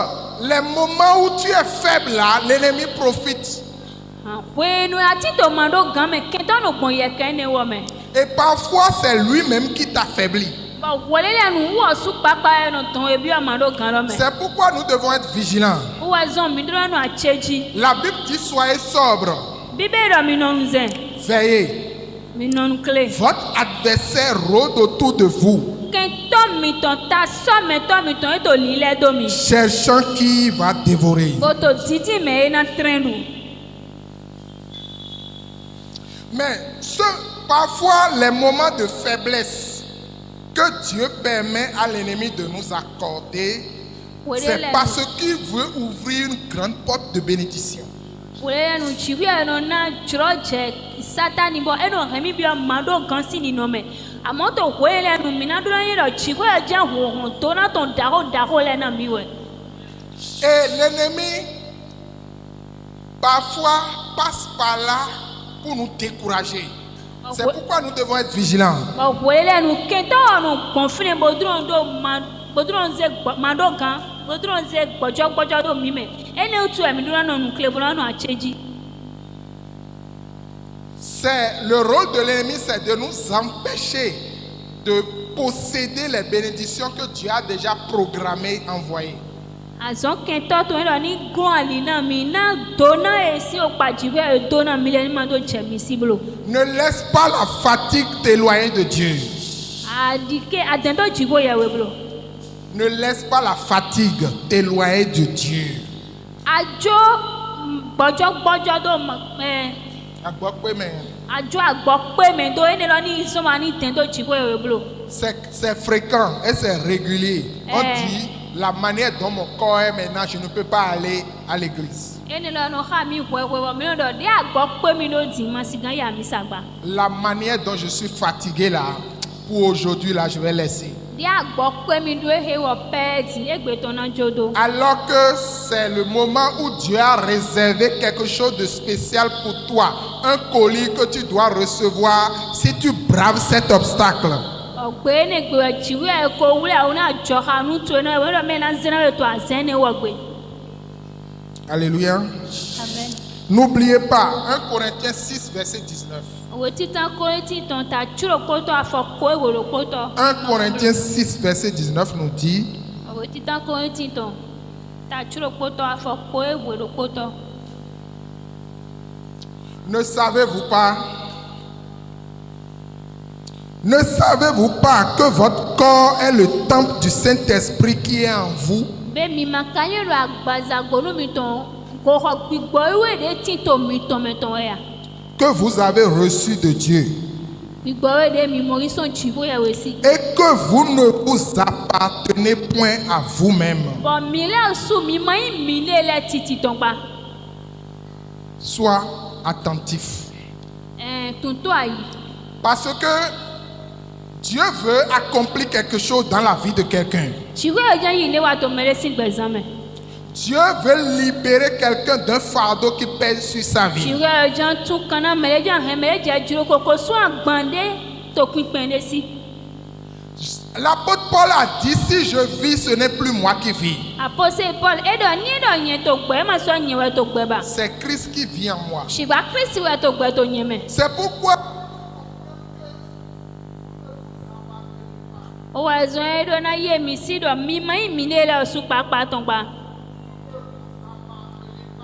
les moments où tu es faible là, l'ennemi profite. We no ati to ma do gan me ke to no pon ye kan ne wo me. Et parfois, c'est lui-même qui t'affaiblit. Bo wole le nu wo su papa e no ton e bi o ma do gan lo me. C'est pourquoi nous devons être vigilants. Wo zon mi do no acheji. La Bible dit, soyez sobres, Bibe do mi no nze. veillez. Mi no clé. Votre adversaire rôde autour de vous, Ke to mi ton ta so me to mi ton e to li le do mi. cherchant qui va dévorer. Bo to titi me e na trendu. Mais parfois, les moments de faiblesse que Dieu permet à l'ennemi de nous accorder, c'est parce qu'il veut ouvrir une grande porte de bénédiction. Wole nu chiwi e no na chroje satani bo e no hemi bi o ma do gan si ni no me. Amo to wole nu mi na do yin do chiwi e je ho to na ton da ho le na mi we. Et l'ennemi, parfois, passe par là pour nous décourager. C'est pourquoi nous devons être vigilants. Bo wole nu ke to nu confine bodron do ma bodron ze ma do gan bodron ze gbojo do mi me. Ene otu e mi do na nu kle bo na nu acheji. C'est le rôle de l'ennemi, c'est de nous empêcher de posséder les bénédictions que Dieu a déjà programmées, envoyées. Azon ke to to ro ni gun ali na mi na do na e si o pajiwe e do na mi le ni ma do je mi siblo. Ne laisse pas la fatigue t'éloigner de Dieu. Adike adendo jibo ye we blo. Ne laisse pas la fatigue t'éloigner de Dieu. Ajo gbojo do ajo agbo pe me do ene lo ni so ma ni tendo jibo ye we blo. C'est fréquent et c'est régulier. On dit la manière dont mon corps est maintenant, je ne peux pas aller à l'église. Ene lo no ha mi we mi do de agbo pe mi do di ma sigan ya mi sagba. La manière dont je suis fatigué là, pour aujourd'hui là, je vais laisser. Alors que c'est le moment où Dieu a réservé quelque chose de spécial pour toi, un colis que tu dois recevoir si tu braves cet obstacle. Alléluia. Amen. N'oubliez pas 1 Corinthiens 6 verset 19. 1 Corinthiens 6 verset 19 nous dit: Ne savez-vous pas que votre corps est le temple du Saint-Esprit qui est en vous, que vous avez reçu de Dieu, et que vous ne vous appartenez point à vous-même? Sois attentif. Parce que Dieu veut accomplir quelque chose dans la vie de quelqu'un. Dieu Dieu veut libérer quelqu'un d'un fardeau qui pèse sur sa vie. Chiré Jean tout kana meleja he meleja juro koko so agbande to pinpende si. L'apôtre Paul a dit, si je vis, ce n'est plus moi qui vis. Apostle Paul edo ni do nye to gbe ma so nye we to gbe ba. C'est Christ qui vit en moi. Shiba Christ we to gbe to nye me. C'est pourquoi O wa zo edo na ye mi si do mi mai mi le la su papa ton ba.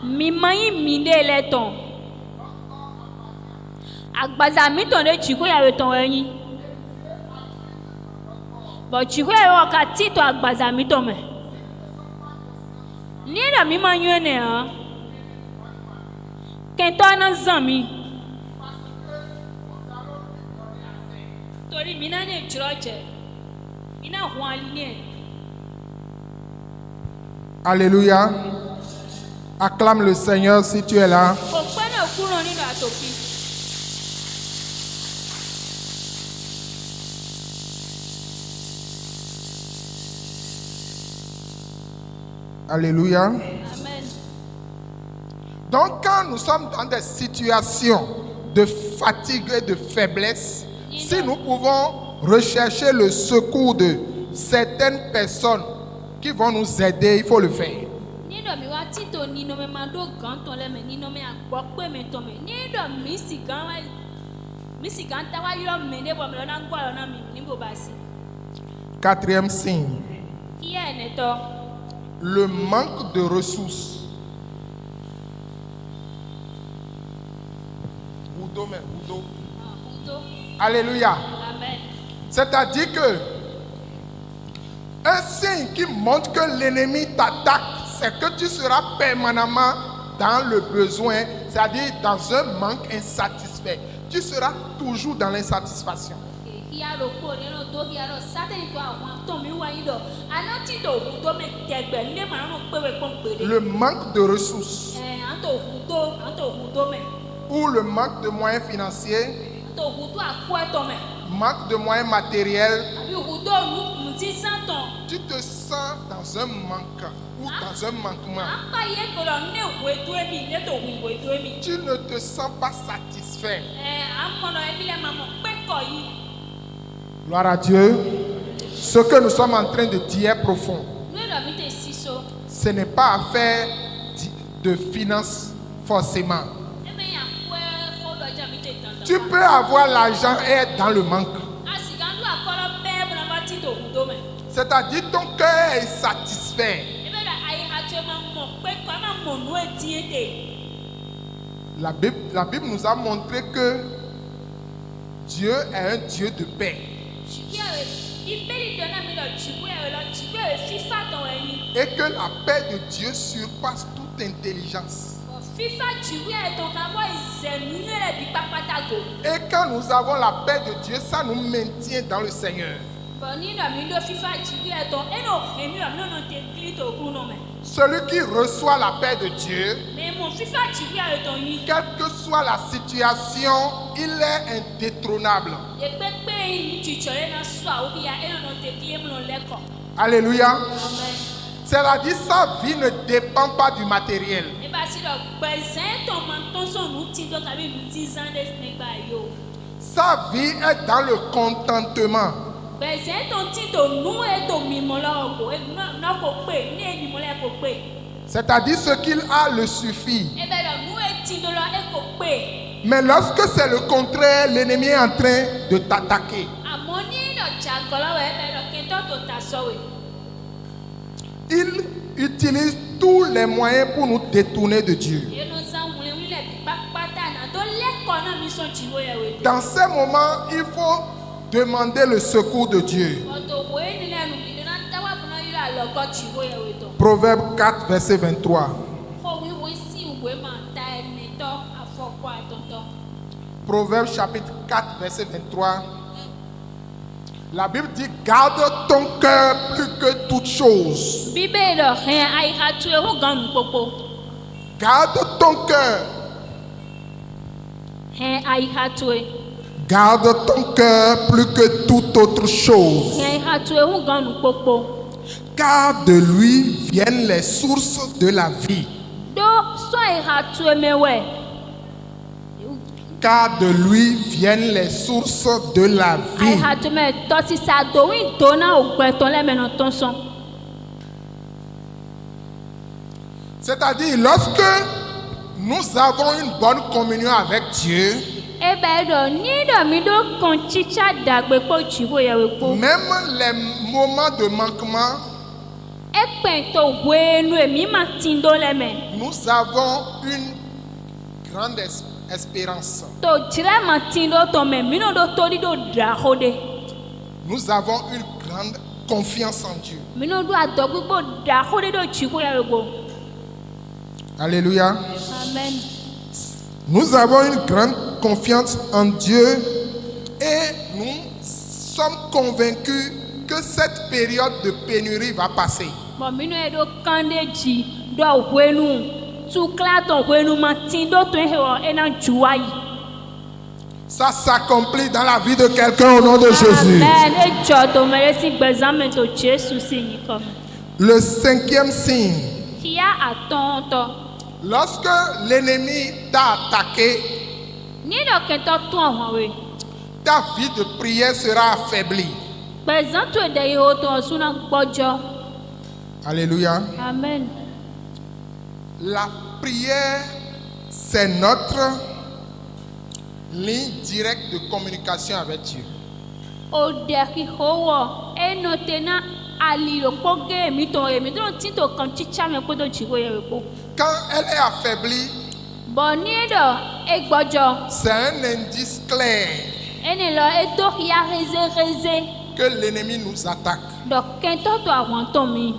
Mi mai mi le ton. Agbaza mi ton de chiko ya we ton eyin. But chiko ya ka tito agbaza mi ton me. Ni da mi ma yun ne ha. Kento na zami. Tori mi na ne church. Mi na ho aline. Alléluia. Acclame le Seigneur si tu es là. Ko pe na kuro ni da topi. Alléluia. Amen. Donc quand nous sommes dans des situations de fatigue et de faiblesse, si nous pouvons rechercher le secours de certaines personnes qui vont nous aider, il faut le faire. Ni do mi wa tito ni no me mando gan ton le me ni no me agbo pe me ton me. Ni do mi si gan ta wa yo me de bo me lo na ngwa lo na mi ni bo ba si. Quatrième signe, Ki e ne to. le manque de ressources. Udo. Udo. Alléluia. Amen. C'est-à-dire que un signe qui montre que l'ennemi t'attaque, c'est que tu seras permanemment dans le besoin, c'est-à-dire dans un manque insatisfait. Tu seras toujours dans l'insatisfaction. Ki ya ro ko ni no do ki ya ro satan to awon ton mi wa yin do. Ana ti do udo me tegbe ni ma no pe we kon pe de. Le manque de ressources An to udo me. ou le manque de moyens financiers, To udo akwa to me. manque de moyens matériels, Abi udo nu ti san ton. tu te sens dans un manque ou dans un manquement. Apa ye ko lo ne we to emi ne to we to emi. Tu ne te sens pas satisfait. Amono emi le mamo pe ko yi. Gloire à Dieu. Ce que nous sommes en train de dire est profond. Nu do mi te siso. Ce n'est pas affaire de finances forcément. Ebe ya kwe ko do ja mi te tan. Tu peux avoir l'argent et être dans le manque. Asigandu akoro pe mo na ba ti to udo me. C'est-à-dire ton cœur est satisfait. Ebe da ai ha to ma mo pe ko ma mo nu eti ete. La Bible nous a montré que Dieu est un Dieu de paix. Et que la paix de Dieu surpasse toute intelligence. Et quand nous avons la paix de Dieu, ça nous maintient dans le Seigneur. Celui qui reçoit la paix de Dieu, quelle que soit la situation, il est indétrônable. Alléluia. C'est-à-dire sa vie ne dépend pas du matériel. Sa vie est dans le contentement. C'est-à-dire ce qu'il a le suffit. Mais lorsque c'est le contraire, l'ennemi est en train de t'attaquer. Il utilise tous les moyens pour nous détourner de Dieu. Dans ces moments, il faut demander le secours de Dieu. Proverbe 4, verset 23. Proverbe chapitre 4, verset 23. La Bible dit, garde ton cœur plus que toute chose. Garde ton cœur. Garde ton cœur plus que toute autre chose. car de lui viennent les sources de la vie. Do so ha tu emewe. Car de lui viennent les sources de la Ai vie. ha tu me to si sa do wi do na ogbe ton le me no ton so. C'est-à-dire, lorsque nous avons une bonne communion avec Dieu, Ebe do ni do mi do kon chicha dagbe po chiwo ye we po. même les moments de manquement, Ekpen to wenu emi ma tindo le me. nous avons une grande espérance. To jire ma tindo to me mi no do to di do dra hode. Nous avons une grande confiance en Dieu. Mi no do adogbo dra hode do chiwo ye we go. Alléluia. Amen. Nous avons une grande confiance en Dieu et nous sommes convaincus que cette période de pénurie va passer. Bon mi no e do kande ji do wenu. Tu kla to wenu ma tindo to he o ena juwai. Ça s'accomplit dans la vie de quelqu'un au nom de Jésus. Amen. E jo to mere si gbezame to Jesu si ni comme. Le cinquième signe, Fia atonto. lorsque l'ennemi t'a attaqué, Ni do kento to awon we. ta vie de prière sera affaiblie. Gbezan to de yo to suna gbojo. Alléluia. Amen. La prière, c'est notre ligne directe de communication avec Dieu. O de ki howo e no tena ali ro poge mi to ti to kan chicha me podo chiwo ye ko. Quand elle est affaiblie, Bon ni do e gbojo. c'est un indice clair Eni lo e do ya reze que l'ennemi nous attaque. do kento to awon to mi.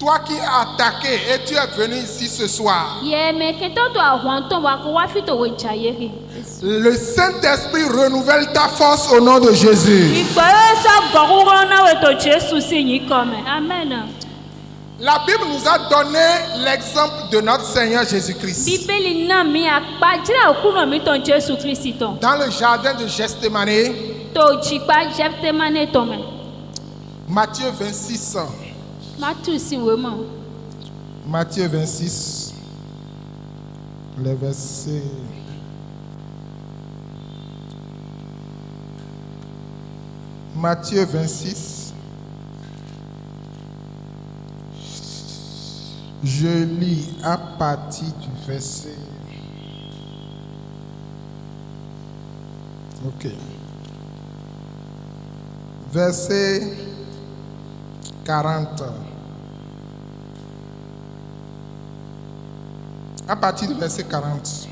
Toi qui es attaqué et tu es venu ici ce soir, Ye me kento to awon to wa ko wa fi to we jaye ri. le Saint-Esprit renouvelle ta force au nom de Jésus. Ìgbọ́rọ̀ sọ gbọ̀rúrọ̀ náà ètò Jésù sí yìí kọ́ mẹ́. Amen. La Bible nous a donné l'exemple de notre Seigneur Jésus-Christ. Bíbélì náà mi àpájẹ́ òkúrò mi tán Jésù Kristi tán. Dans le jardin de Gethsémane, Tó jìgbá Gethsémane tán mẹ́. Matthieu 26. Mátù sí ìwé mọ́. Matthieu 26, le verset. Matthieu 26. Je lis à partir du verset. Ok. Verset 40. À partir du verset 40.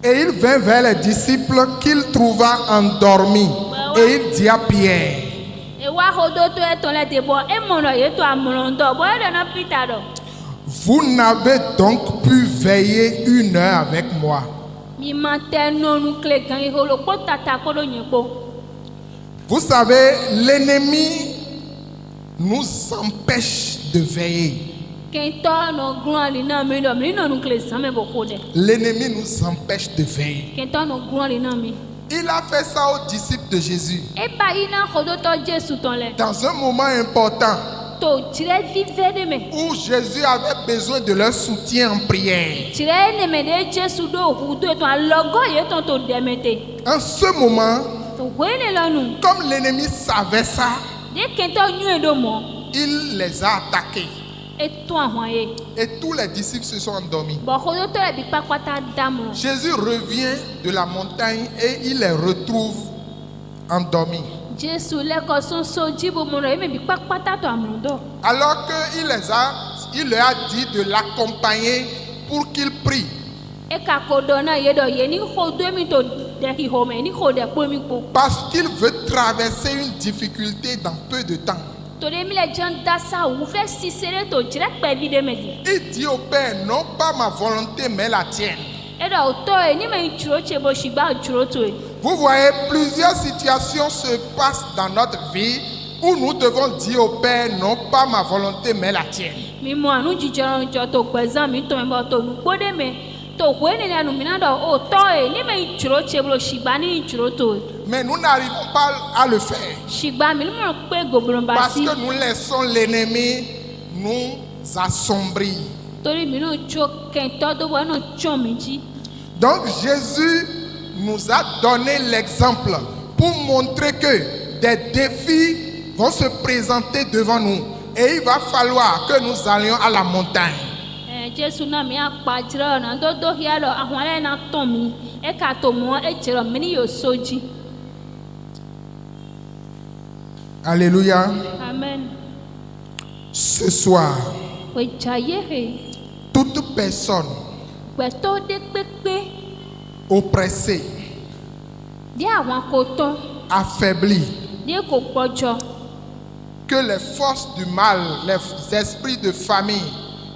Et il vint vers les disciples qu'il trouva endormis. Et il dit à Pierre, Ìwà hodo tó ẹ̀tọ́ lẹ́dẹ̀ bọ̀ ẹ̀ mọ̀nà yìí tó àmọ̀ràn dọ̀ bọ̀ ẹ̀ dọ̀nà Peter dọ̀. vous n'avez donc pu veiller 1 heure avec moi. Mi máa tẹ nọ́ọ̀nù kílẹ̀ gan ihò ló kó tata kó ló yẹn kó. Vous savez, l'ennemi nous empêche de veiller. Kẹ́ńtọ́ nọ gúnrún àlè náà mi dọ̀ mi nọ́ọ̀nù kílẹ̀ sàn mẹ́ bọ̀ kó dẹ̀. L'ennemi nous empêche de veiller. Kẹ́ńtọ́ nọ gúnrún àlè náà mi. Il a fait ça aux disciples de Jésus. E ba yi na hodo to Jésù tán lẹ̀. Dans un moment important To jire vive de me. où Jésus avait besoin de leur soutien en prière. Jire ne me de Jésù do hu do to alogo ye ton to demete. En ce moment, To wele lanu. comme l'ennemi savait ça, De kento nyu e do mo. il les a attaqués. E to ahwan ye. Et tous les disciples se sont endormis. Bo hodo to le bi pakwata damo. Jésus revient de la montagne et il les retrouve endormis. Jésù le ko son so jibo mo re me bi pakwata to amundo. Alors qu'il leur a dit de l'accompagner pour qu'il prie. E ka ko do na ye do ye ni hodo mi to de hi home ni ho de po mi po. Parce qu'il veut traverser une difficulté dans peu de temps. To de mi le jan da sa wu fe si sere to jire pe bi de me di. Il dit au Père, non pas ma volonté, mais la tienne. E do to e ni me churo che bo shigba churo to e. Vous voyez, plusieurs situations se passent dans notre vie où nous devons dire au Père, non pas ma volonté, mais la tienne. Mi mo anu jijoro jo to gbezan mi to me bo to nu po de me to wene na numina do o to e ni me churo cheblo shigba ni churo to. Mais nous n'arrivons pas à le faire. Shigba mi mo pe goblon Parce basi. que nous laissons l'ennemi nous assombrir. Tori mi no cho kento do wa no cho mi ji. Donc Jésus nous a donné l'exemple pour montrer que des défis vont se présenter devant nous. Et il va falloir que nous allions à la montagne. Jesu na mi akpajira na do hia lo ahwale na ton mi e ka to mo e jero mi ni yo soji. Alléluia. Amen. Ce soir, We jaye he. toute personne Gbeto de pepe oppressée, di àwọn ko ton affaiblie, di ko pojo. que les forces du mal, les esprits de famille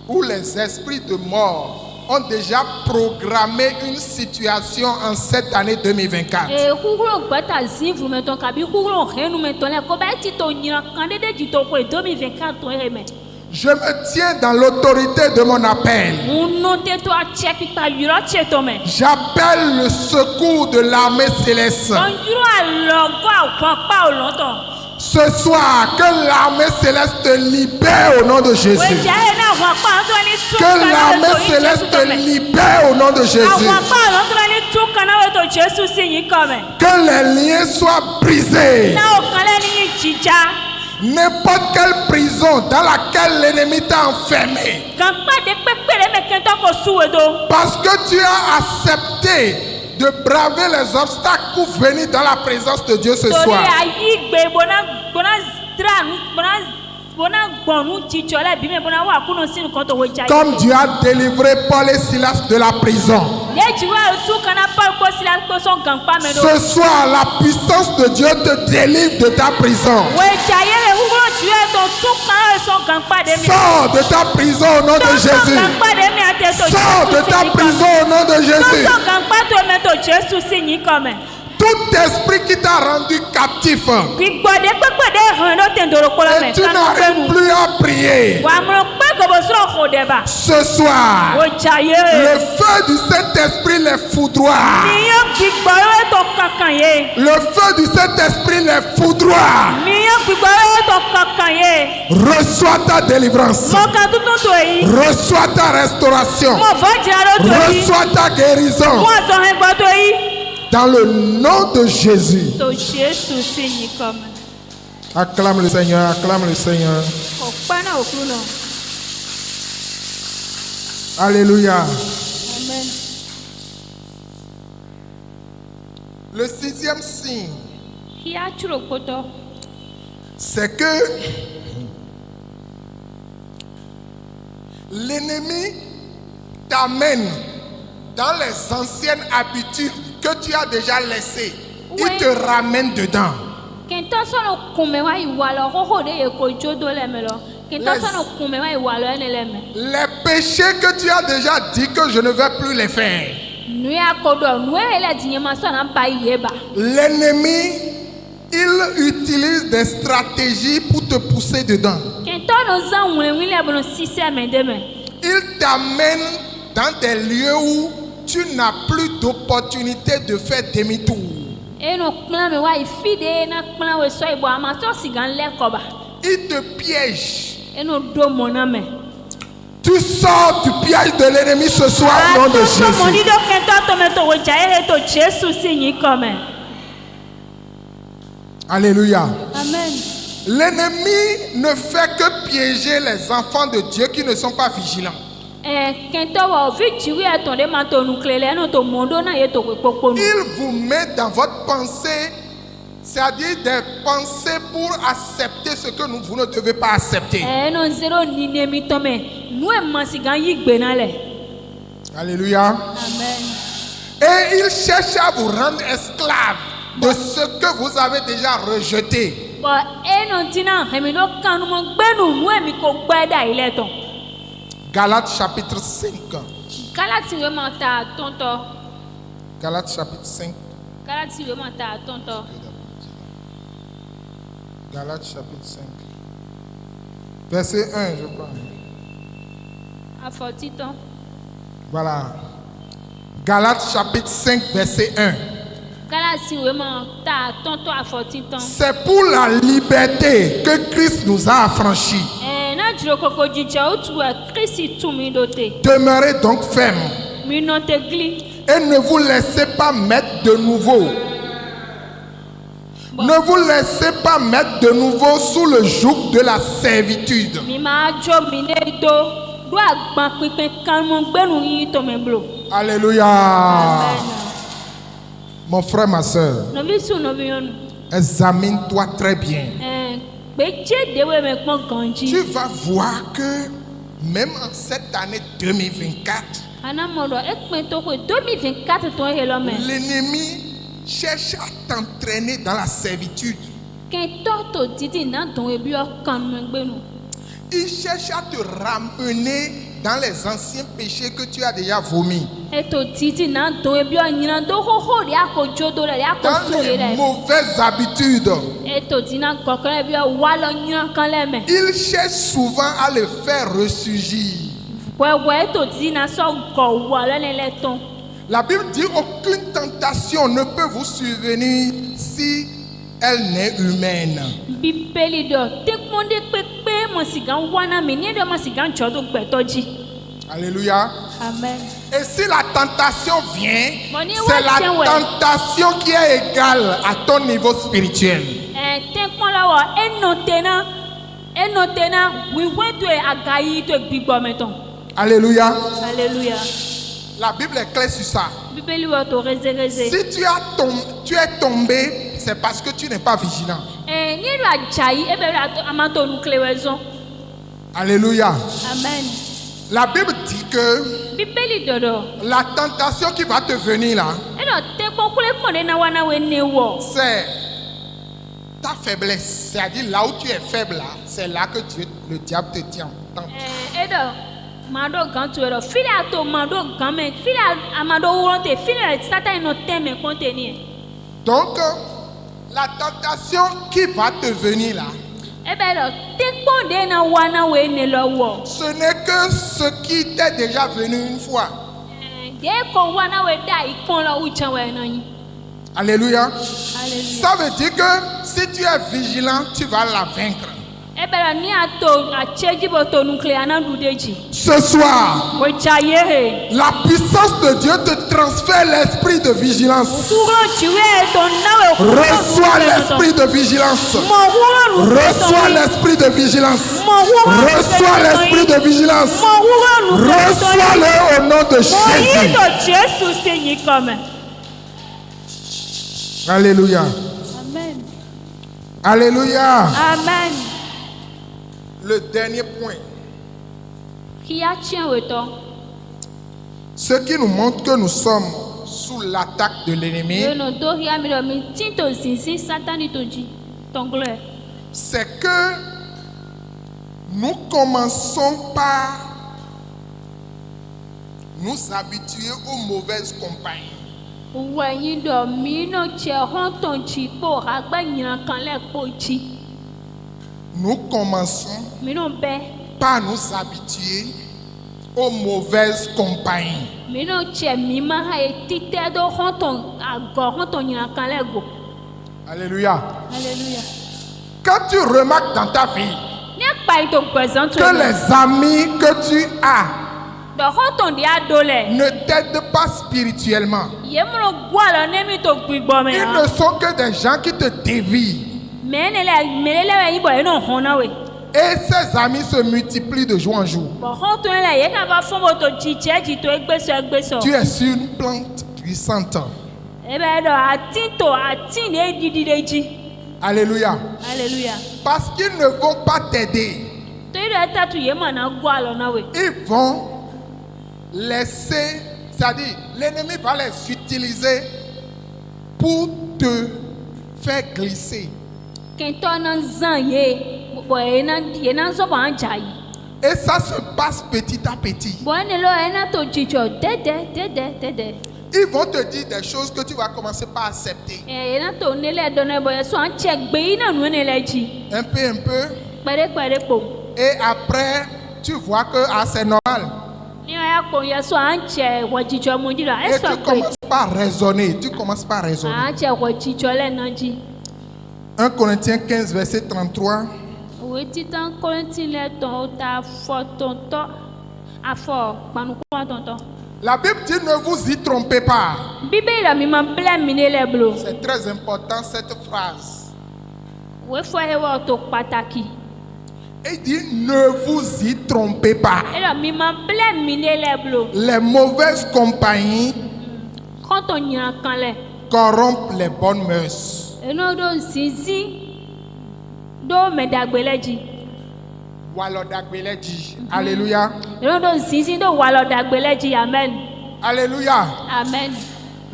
ou les esprits de mort ont déjà programmé une situation en cette année 2024. Hugro gbata zivru meton kabi hugro henu meton le ko ba ti to nyira kan dede ji to ko 2024 to eme. Je me tiens dans l'autorité de mon appel. Uno te to a check ta yura che to me. J'appelle le secours de l'armée céleste. On yuro a logo a pa o lonto. Ce soir, que l'armée céleste te libère au nom de We Jésus. jaye na wa pa to ni tu Que l'armée céleste te libère au nom de Jésus. àwọn pa lo to ni tu kana we to Jesu si yin come. Que les liens soient brisés. Na o kan le ni jija. N'importe quelle prison dans laquelle l'ennemi t'a enfermé. Kan pa de pepe le me kento ko suwe do. Parce que tu as accepté de braver les obstacles pour venir dans la présence de Dieu ce Tori soir. ayi gbe bona stranu bona gbonu jijo le bi me bona wa kuno sinu kan to we jaye. Comme Dieu a délivré Paul et Silas de la prison. Le jiwa tu kana pa ko sila ko son kan pa me do. Ce soir, la puissance de Dieu te délivre de ta prison. We jaye le hugro jiwa to tu kana son kan pa de mi. Sors de ta prison au nom de Jésus. Kan pa de mi ate to. Sors de ta prison au nom de Jésus. Son kan pa to me to Jesu si yin come. Tout esprit qui t'a rendu captif Gbigbo de pepe de han no te ndoro ko la me. et tu n'arrives plus à prier. Wa mo pe go bo sro ko de ba. Ce soir, We jaye. le feu du Saint-Esprit les foudroie. Mi yo gbigbo e to kankan ye. Le feu du Saint-Esprit les foudroie. Mi yo gbigbo e to kankan ye. Reçois ta délivrance. Mo ka tutun to yi. Reçois ta restauration. Mo vo jaro to yi. Reçois ta guérison. Mo so hen gbo to yi. Dans le nom de Jésus. To Jesu si yin come. Acclame le Seigneur, acclame le Seigneur. O pa na o kru no. Alléluia. Amen. Le sixième signe, Hia churo poto. c'est que l'ennemi t'amène dans les anciennes habitudes que tu as déjà laissées. Il Ouais. te ramène dedans. Kento so no kume wa iwalo ho ho de ye ko jodo le me lo. Kento so no kume wa iwalo ene le me. Les péchés que tu as déjà dit que je ne vais plus les faire. Nu ya ko do nu e le dinye ma so na ba ye ba. L'ennemi, il utilise des stratégies pour te pousser dedans. Kento no zan wule wile bono sise me de me. Il t'amène dans des lieux où tu n'as plus d'opportunité de faire demi-tour. Eno kplan me wa ifide na kplan we so ibo ama so sigan le ko ba. Il te piège. Eno do mo na me. Tu sors du piège de l'ennemi ce soir au nom de Mo ni Jésus. do kento to me to we jaye to Jesu si yin come. Alléluia. Amen. L'ennemi ne fait que piéger les enfants de Dieu qui ne sont pas vigilants. Kento wa vi jiwi aton de ma to nu klele no to mondo na ye to popo nu. Il vous met dans votre pensée, c'est-à-dire des pensées pour accepter ce que vous ne devez pas accepter. No zero ni ne mi to me. Nu e ma sigan yi gbe na le. Alléluia. Amen. Et il cherche à vous rendre esclave de ce que vous avez déjà rejeté. Bo eno tina hemi no kanu mo gbenu nu e mi ko gbe da ile ton. Galates chapitre 5. Galati we ma ta tonto. Galates chapitre 5. Galati we ma ta tonto. Galates chapitre 5. Verset 1, je crois. Afoti ton. Voilà. Galates chapitre 5 verset 1. Galasi we ma ta tonto afoti ton. C'est pour la liberté que Christ nous a affranchis. Na juro koko jija otu a Christ tu mi dote. Demeurez donc fermes Mi no te gli. et ne vous laissez pas mettre de nouveau. Ne vous laissez pas mettre de nouveau sous le joug de la servitude. Mi ma jo mi ne do. Do agban pipe kan mo gbenu yin to me blo. Alléluia. Amen. Mon frère, ma soeur, No bi su no bi yon. examine-toi très bien. Pe je de we me pon ganji. Tu vas voir que même en cette année 2024, Ana mo do ekpe to ko 2024 ton he lo me. l'ennemi cherche à t'entraîner dans la servitude. Ken to to titi na don e bi o kan mo gbenu. Il cherche à te ramener dans les anciens péchés que tu as déjà vomis. Eto titi na don e bi o nyina do ho ho ri akojo do le Dans akofu les le. mauvaises habitudes. Eto tina kokore bi o wa lo nyina kan le me. Il cherche souvent à le faire ressurgir. Wewe eto titi na so go wa le le ton. La Bible dit aucune tentation ne peut vous survenir si elle n'est humaine. Bibeli do te monde pepe mo sigan wana mi ni do mo sigan chodo gbetoji. Alléluia. Amen. Et si la tentation vient, Moni c'est wa tiens, la ouais. tentation qui est égale à ton niveau spirituel. Te pon la wa enotena we went to agayi to gbigbo meton. Alléluia. Alléluia. La Bible est claire sur ça. Bibeli wa to reze. Si tu es tombé, c'est parce que tu n'es pas vigilant. Ni do ajayi e be amato nuklewezo. Alléluia. Amen. La Bible dit que Bibeli dodo. la tentation qui va te venir là, Eno te pon kule pon na wana we ne wo. c'est ta faiblesse. C'est-à-dire là où tu es faible là, c'est là que le diable te tient. Edo mado gantu edo fila to mado game fila amado wonte fila satan no teme contenu. Donc, la tentation qui va te venir là, Ebe do te pon de na wana we ne lo wo. ce n'est que ce qui t'est déjà venu une fois. De ko wana we da ikon lo ucha we no yin. Alléluia. Alléluia. Ça veut dire que si tu es vigilant, tu vas la vaincre. Ebe do ni ato acheji bo to nuclear na dudeji. Ce soir, Wo jaye he. la puissance de Dieu te transfère l'esprit de vigilance. Suro jiwe to na we. Reçois l'esprit de vigilance. Mo wuro nu. Reçois l'esprit de vigilance. Mo wuro. Reçois l'esprit de vigilance. Mo wuro nu. Reçois-le au nom de Mo Jésus. yi do Jesu se yi comme. Alléluia. Amen. Alléluia. Amen. Le dernier point. Qui a tient autant. Ce qui nous montre que nous sommes sous l'attaque de l'ennemi, Yo no do hia mi do mi tinto zinzin satani toji. Tongle. c'est que nous commençons par nous habituer aux mauvaises compagnies. Wenyi do mi no che honton chi po agba nyina kan le po chi. Nous commençons Mi no be. par nous habituer aux mauvaises compagnies. Mi no che mi ma ha e tite do honton ago honton nyina kan le go. Alléluia. Alléluia. Quand tu remarques dans ta vie Ni pa ito present que les amis que tu as do honton dia dole. ne t'aident pas spirituellement, Ye mo gwa lo ne mi to gbigbo me. ils ne sont que des gens qui te dévient. Menele ibo e no hona we. Et ces amis se multiplient de jour en jour. Bo honton le ye ka ba fon bo to jiche to egbeso. Tu es sur une plante puissante. Ebe do atinto atin e didideji. Alléluia. Alléluia. Parce qu'ils ne vont pas t'aider. To ire tatu ye mana gwa lo na we. Ils vont laisser, c'est-à-dire l'ennemi va les utiliser pour te faire glisser. Kento na zan ye. Bo ye na so ba anjai. Et ça se passe petit à petit. Bo ne lo e na to jijo dede. Ils vont te dire des choses que tu vas commencer par accepter. Ye na to ne le do na bo ye so an che gbe na nu ne le ji. Un peu. Pere po. Et après, tu vois que c'est normal. Ni aya ko Yesu anche wo jijo mo di la. Et tu commences par raisonner. Tu commences par raisonner. Anche wo jijo le nanji. 1 Corinthiens 15, verset 33. Oui, titan Corinthiens le ton ta fotonto afo panu ko tonto. La Bible dit ne vous y trompez pas. Bible la mi man ble mine le blo. C'est très important cette phrase. We fo he wo to pataki. Il dit ne vous y trompez pas. Et la mi man ble mine le blo. Les mauvaises compagnies Quand on y a kan le. corrompent les bonnes mœurs. E no do zizi do me dagbeleji. Walodagbeledji. Alléluia. E no do zizi do walo dagbeleji. Amen. Alléluia. Amen.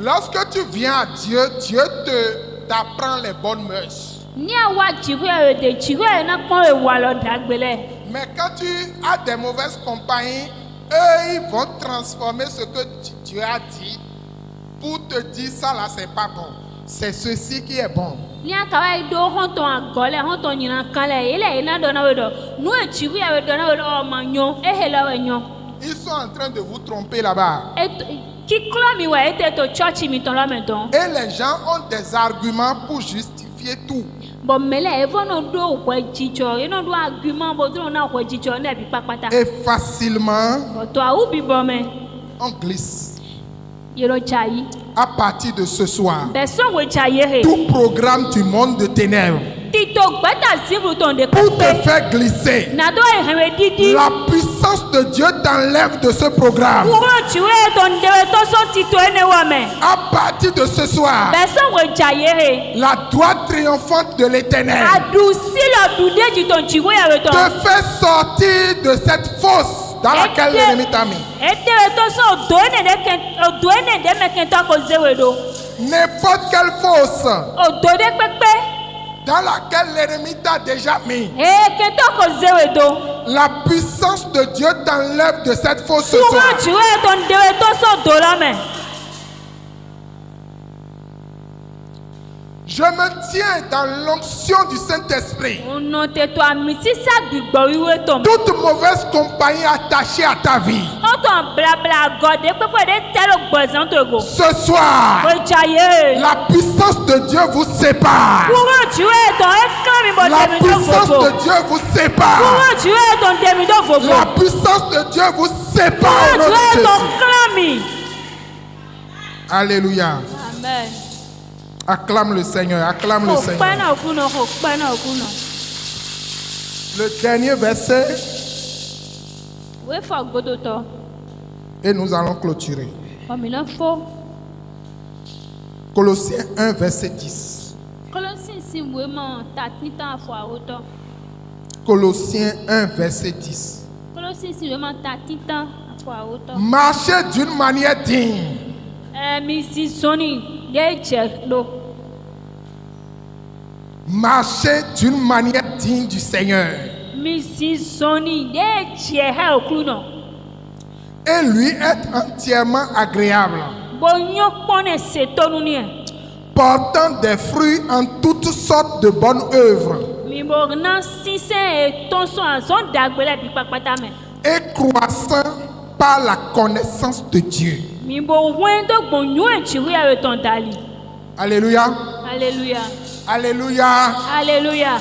Lorsque tu viens à Dieu, Dieu t'apprend les bonnes mœurs. Ni awa jiwe de jiwe na kon e walo dagbele. Mais quand tu as des mauvaises compagnies, eux, ils vont transformer ce que Dieu a dit pour te dire ça là, c'est pas bon. C'est ceci qui est bon. Ni akawa do honto agole honto nyina kan le ile ina do na we do. Nu e jiwe we do na we do o manyo e hela we nyo. Ils sont en train de vous tromper là-bas. Et qui clame we ete to church mi ton la meton. Et les gens ont des arguments pour justifier tout. Bon mele e vono do ko jijo, e no do argument bo do na ko jijo na bi papata. Et facilement, Bo to a ubi bo me. on glisse. Yero chai. À partir de ce soir, Person we chai he. tout programme du monde de ténèbres Tito gbata sivru ton de pour te pepe. faire glisser, Na do e hewe didi. la puissance de Dieu t'enlève de ce programme. Wuro chiwe ton de to so tito ene wa me. À partir de ce soir, Person we chai he. la droite triomphante de l'Éternel Adusi la dude ji ton chiwe ya we ton. te fait sortir de cette fosse dans laquelle l'ennemi t'a mis. Ete we to so do ene de me ken to ko zewe do. N'importe quelle fosse O do de pepe. dans laquelle l'ennemi t'a déjà mis. E ken to ko zewe do. La puissance de Dieu t'enlève de cette fosse ce Wuro soir. chiwe ton de to so do la me. Je me tiens dans l'onction du Saint-Esprit. Ono te to amiti sa gbigbo wiwe to. Toute mauvaise compagnie attachée à ta vie, O to blabla god de pepe de telo gbozan to go. ce soir, O chaye. la puissance de Dieu vous sépare. Wuro chiwe ton e kan mi bo La demi do puissance fofo. de Dieu vous sépare. Wuro chiwe ton demi do fofo. La puissance de Dieu vous sépare au Wuro nom de chiwe ton Jésus. kan mi. Alléluia. Amen. Acclame le Seigneur, acclame le Ko Seigneur. pana okuno, ko pana okuno. Le dernier verset We fa godo to. et nous allons clôturer. O mi lo fo. Colossiens 1, verset 10. Kolosin si we mo tatita afo awoto. Colossiens 1, verset 10. Kolosin si we mo tatita afo awoto. Marchez d'une manière digne. Mi si soni de che lo. Marchez d'une manière digne du Seigneur. Mi si soni de che ha okuno. Et lui être entièrement agréable, Bo nyo pone se tonu ni e. portant des fruits en toutes sortes de bonnes œuvres Mi bo na sise e ton so azon dagbele bi papata me. et croissant par la connaissance de Dieu. Mi bo wendo gbo nyo e chiwe ya ton dali. Alléluia. Alléluia. Alléluia. Alléluia.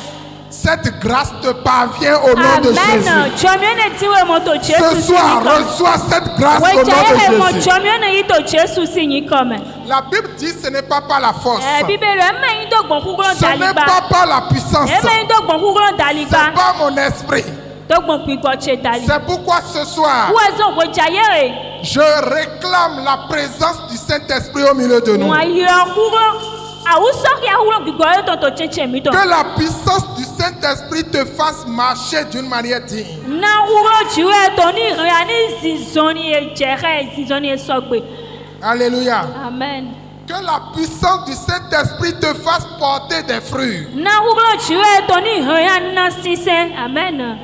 Cette grâce te parvient au nom de Jésus. Amen. Chomione tiwe moto Ce Jésus soir, reçois cette grâce au nom de Jésus. chomione yito Jésus sinyi comme. La Bible dit ce n'est pas par la force. Bibele eme yido gbon kugolo Ce n'est daliba. pas par la puissance. Eme yido gbon kugolo daliba. C'est pas mon esprit. To gbon pigbo che dali. C'est pourquoi ce soir, Uwezo wo jaye. je réclame la présence du Saint-Esprit au milieu de nous. Wa yira kugolo. Awuso ki awulo gbigbo yo to cheche mi to. Que la puissance du Saint-Esprit te fasse marcher d'une manière digne. Na wuro jiwe to ni ria ni zizoni e jere zizoni e sogbe. Alléluia. Amen. Que la puissance du Saint-Esprit te fasse porter des fruits. Na wuro jiwe to ni ria na sise. Amen.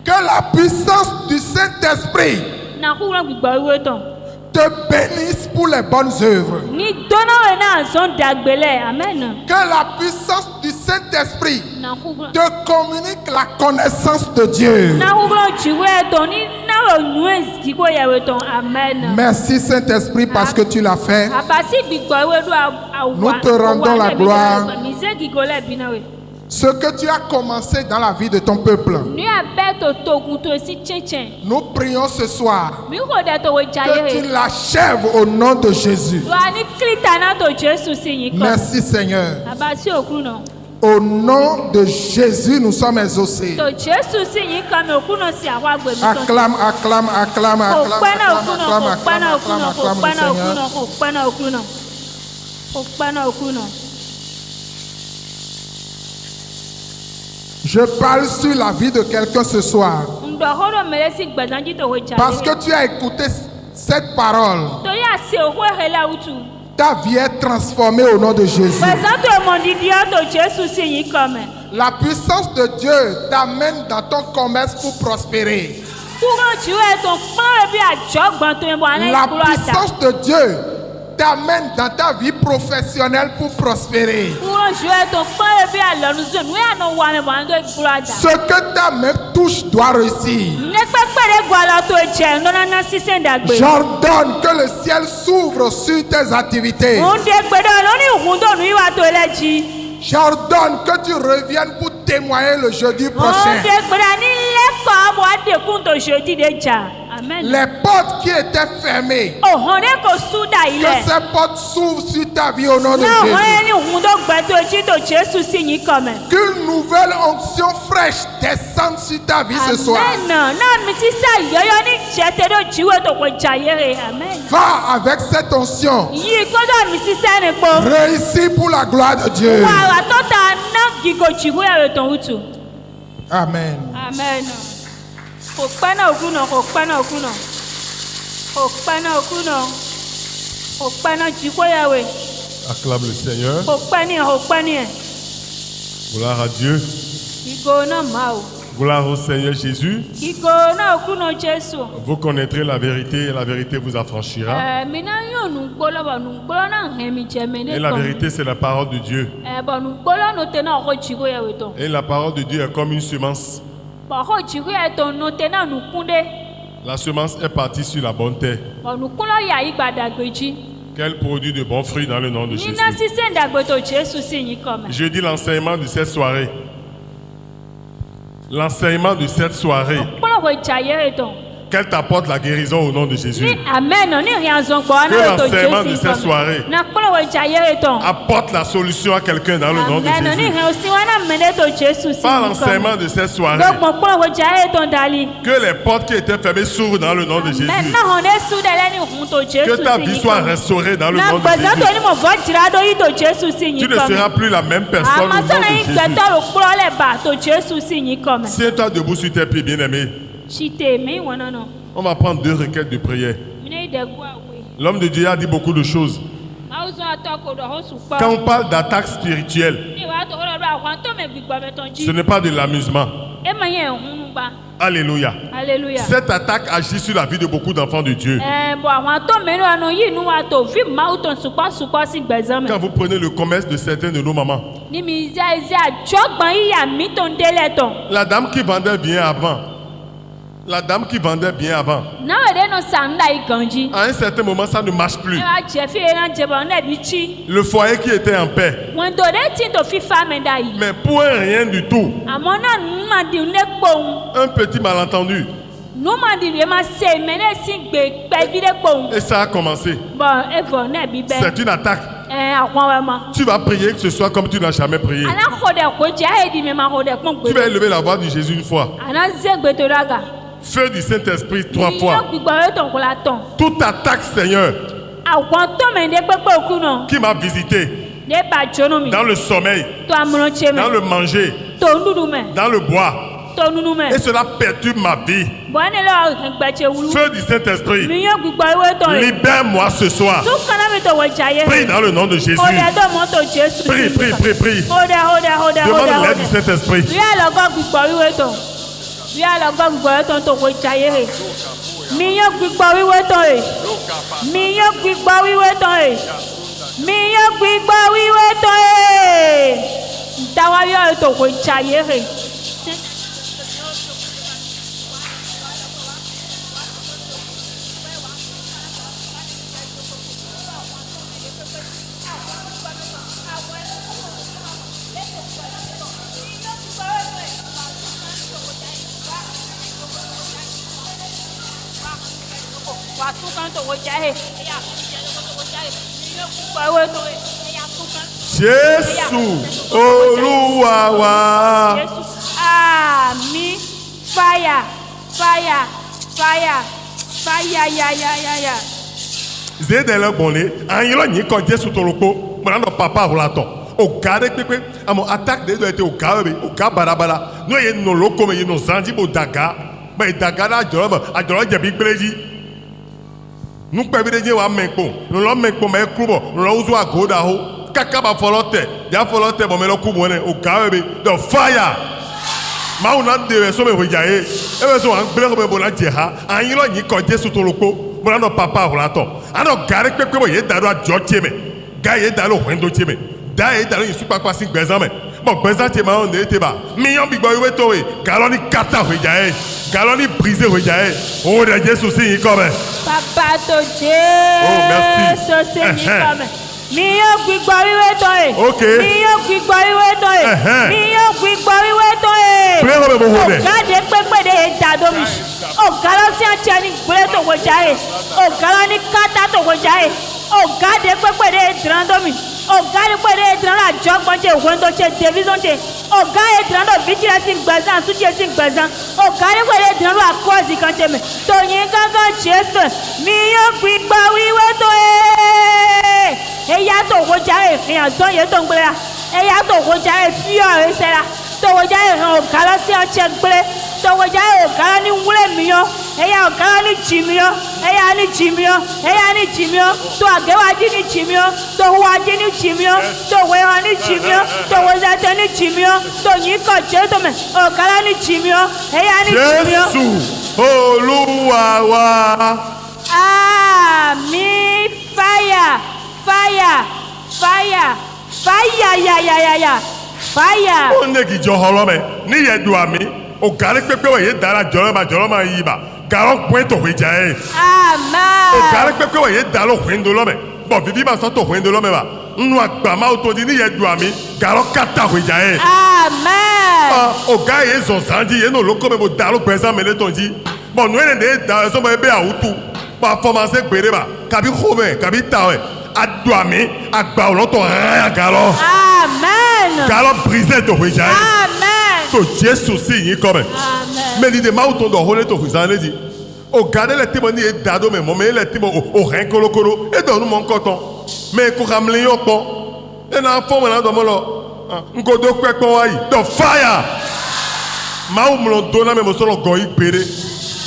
Que la puissance du Saint-Esprit Na wuro gbigbo yo to. te bénisse pour les bonnes œuvres. Ni dono we na zon dagbele. Amen. Que la puissance du Saint-Esprit Na wuro te communique la connaissance de Dieu. na wuro jiwe to ni na Amen. Merci Saint-Esprit parce que tu l'as fait. Nous te rendons la gloire. Ce que tu as commencé dans la vie de ton peuple. Nous prions ce soir que tu l'achèves au nom de Jésus. Merci Seigneur. Au nom de Jésus, nous sommes exaucés. Acclame, acclame, acclame, acclame, Je parle sur la vie de quelqu'un ce soir. Parce que tu as écouté cette parole. Ta vie est transformée au nom de Jésus. La puissance de Dieu t'amène dans ton commerce pour prospérer. La puissance de Dieu t'amène dans ta vie professionnelle pour prospérer. Ce que ta main touche doit réussir. J'ordonne que le ciel s'ouvre sur tes activités. J'ordonne que tu reviennes pour témoigner le jeudi prochain. Les portes qui étaient fermées, que ces portes s'ouvrent sur ta vie au nom de Jésus. Qu'une nouvelle onction fraîche descende sur ta vie ce soir. Va avec cette onction. Réussis pour la gloire de Dieu. Amen. Amen. Acclame le Seigneur. Gloire à Dieu. Gloire au Seigneur Jésus. Vous connaîtrez la vérité et la vérité vous affranchira. Et la vérité, c'est la parole de Dieu. Et la parole de Dieu est comme une semence. La semence est partie sur la bonne terre. Qu'elle produit de bons fruits dans le nom de Jésus. Je dis l'enseignement de cette soirée. L'enseignement de cette soirée. Qu'elle t'apporte la guérison au nom de Jésus. Que l'enseignement de cette soirée apporte la solution à quelqu'un dans le nom de Jésus. Par l'enseignement de cette soirée, que les portes qui étaient fermées s'ouvrent dans le nom de Jésus. Que ta vie soit restaurée dans le nom de Jésus. Tu ne seras plus la même personne au nom de Jésus. Tiens-toi debout sur tes pieds, bien-aimé. On va prendre 2 requêtes de prière. L'homme de Dieu a dit beaucoup de choses. Quand on parle d'attaque spirituelle, ce n'est pas de l'amusement. Alléluia. Cette attaque agit sur la vie de beaucoup d'enfants de Dieu. Quand vous prenez le commerce de certaines de nos mamans, la dame qui vendait bien avant, à un certain moment, ça ne marche plus. Le foyer qui était en paix, mais pour un rien du tout, un petit malentendu, et ça a commencé. C'est une attaque. Tu vas prier que ce soit comme tu n'as jamais prié. Tu vas élever la voix de Jésus une fois. Feu du Saint-Esprit 3 fois. Toute attaque, Seigneur, qui m'a visité dans le sommeil, dans le manger, dans le bois, et cela perturbe ma vie. Feu du Saint-Esprit, libère-moi ce soir. Prie dans le nom de Jésus. Prie, prie, prie, prie. Demande l'aide du Saint-Esprit. Jésus, Olúwa wa. Àmín. Fire, fire, fire, fire, ya. Zedele bonne, anyilo ni ko Jésus toropo, mwana papa holaton. O gare pepe, amo attaque de été au gabe, au gabarabara. No ye no loko me ye no zanji bo daga, ba daga na joroba, a joroba je big breji. Nou pe bi de wa menko, no lo menko me klubo, no lo uzu agoda ho. Kaka ba folote, ya folote bo me lo kubo ne, o gabe, the fire. Ma una de so me hojaye, e so an gbere me bo na jeha, anyilo ni ko Jésus toropo, mwana papa holaton. Ano gare pepe bo ye daro a joche me. Ga ye daro hwendo cheme. Da ye daro yisu papa sin gbezan me. Bon gbezan che ma on de teba. Million big boy we to we. Galoni kata hojaye. Galoni brisé hojaye. Oh de Jésus sin comme. Papa to je. Oh merci. So sin comme. Million big boy we to we. Okay. Million big boy we to we. Million big boy we to we. Prego me bo hode. Gade pepe de dado mi. O galosi achani gbere to hojaye. O galoni kata to hojaye. O gade pepe de drando mi. O gade pepe de drando jogbo che wendo che division che. O gade drando vigilance sin gbazan su che sin gbazan. O gade pepe de drando akozi kan che me. To yin gangan Jesu. Mi yo gbigba wiwe to eya to hojaye fi azon ye to ngbere. Eya to hojaye fi o esera. To hojaye o galosi ache gbere. To hojaye o galani wule mi yo. Eya ọ̀gá ní jìmíọ́, eya ní jìmíọ́, eya ní jìmíọ́, tó àgẹ́wájí ní jìmíọ́, tó wájí ní jìmíọ́, tó wẹ̀hàn ní jìmíọ́, tó wẹ̀zẹ̀tẹ̀ ní jìmíọ́, tó yíkọ̀ jẹ́tọ̀mẹ̀, ọ̀gá ní jìmíọ́, eya ní jìmíọ́. Jésus, Olúwa wa. Àmín, fire, fire, fire, fire, ya, fire. O ne ki jo holome, ni ye du ami. O gare pepe we ye dara joloma yiba. Garo puento hojaye. Amen. O gare pepe we ye dalo hwendo lome. Bon vivi ma soto hwendo lome ba. Nnu agbama otodi ni ye du ami. Garo kata hojaye. Amen. O ga ye zo zanji ye no loko me bo dalo pesa mele tonji. Bon no ene de da so mo ebe autu. Ba formance gbere ba. Kabi home, kabi tawe. Adu ami agba oloto ya garo. Amen. Garo brisé to hojaye. Amen. To Jésus si yin comme. Amen. Mais l'idée ma auto do hole to huzane di. O gade le timo ni e dado me mo me le timo o ren kolokolo e do nu mon koton. Mais ko ramle yo pon. E na fo mo na do mo lo. Nko do kwe pon wa yi. The fire. Ma ou me do na me mo so lo go yi pere.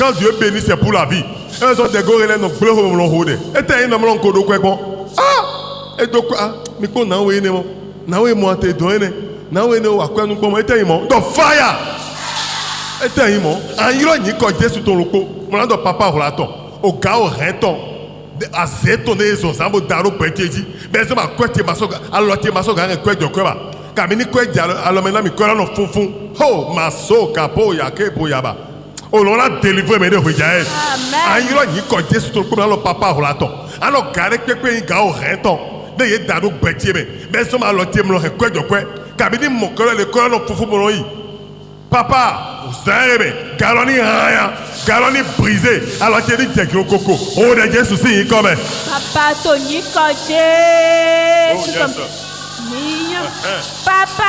Quand Dieu bénit c'est pour la vie. E so de go rele no gble ho mo lo hode. E te yin no mo nko do kwe pon. Ah! E do kwa mi ko na we ne mo. Na we mo ate do ene. Now we know what the fire. Etayimo. And you don't need Jésus to loco. Mon papa holaton. O gao reton. A zeton ezo sambo daro peteji. Mais ma kwete masoga. Alote masoga ne kwete kweba. Kamini kwete alomena mi kwela no funfun. Ho maso kapo yake po yaba. O lona deliver me de hojaye. Amen. And you don't need Jésus to loco. Mon papa holaton. Ano gare pepe gao reton. De ye daro petebe. Mais ma alote mo kwete kwe. Kabini mokolo le kolo no fufu monoyi. Papa, usarebe, galoni haya, galoni brisé, alors tu dis que coco. Oh de Jésus si comme. Papa Tony Jésus comme. Mignon. Papa.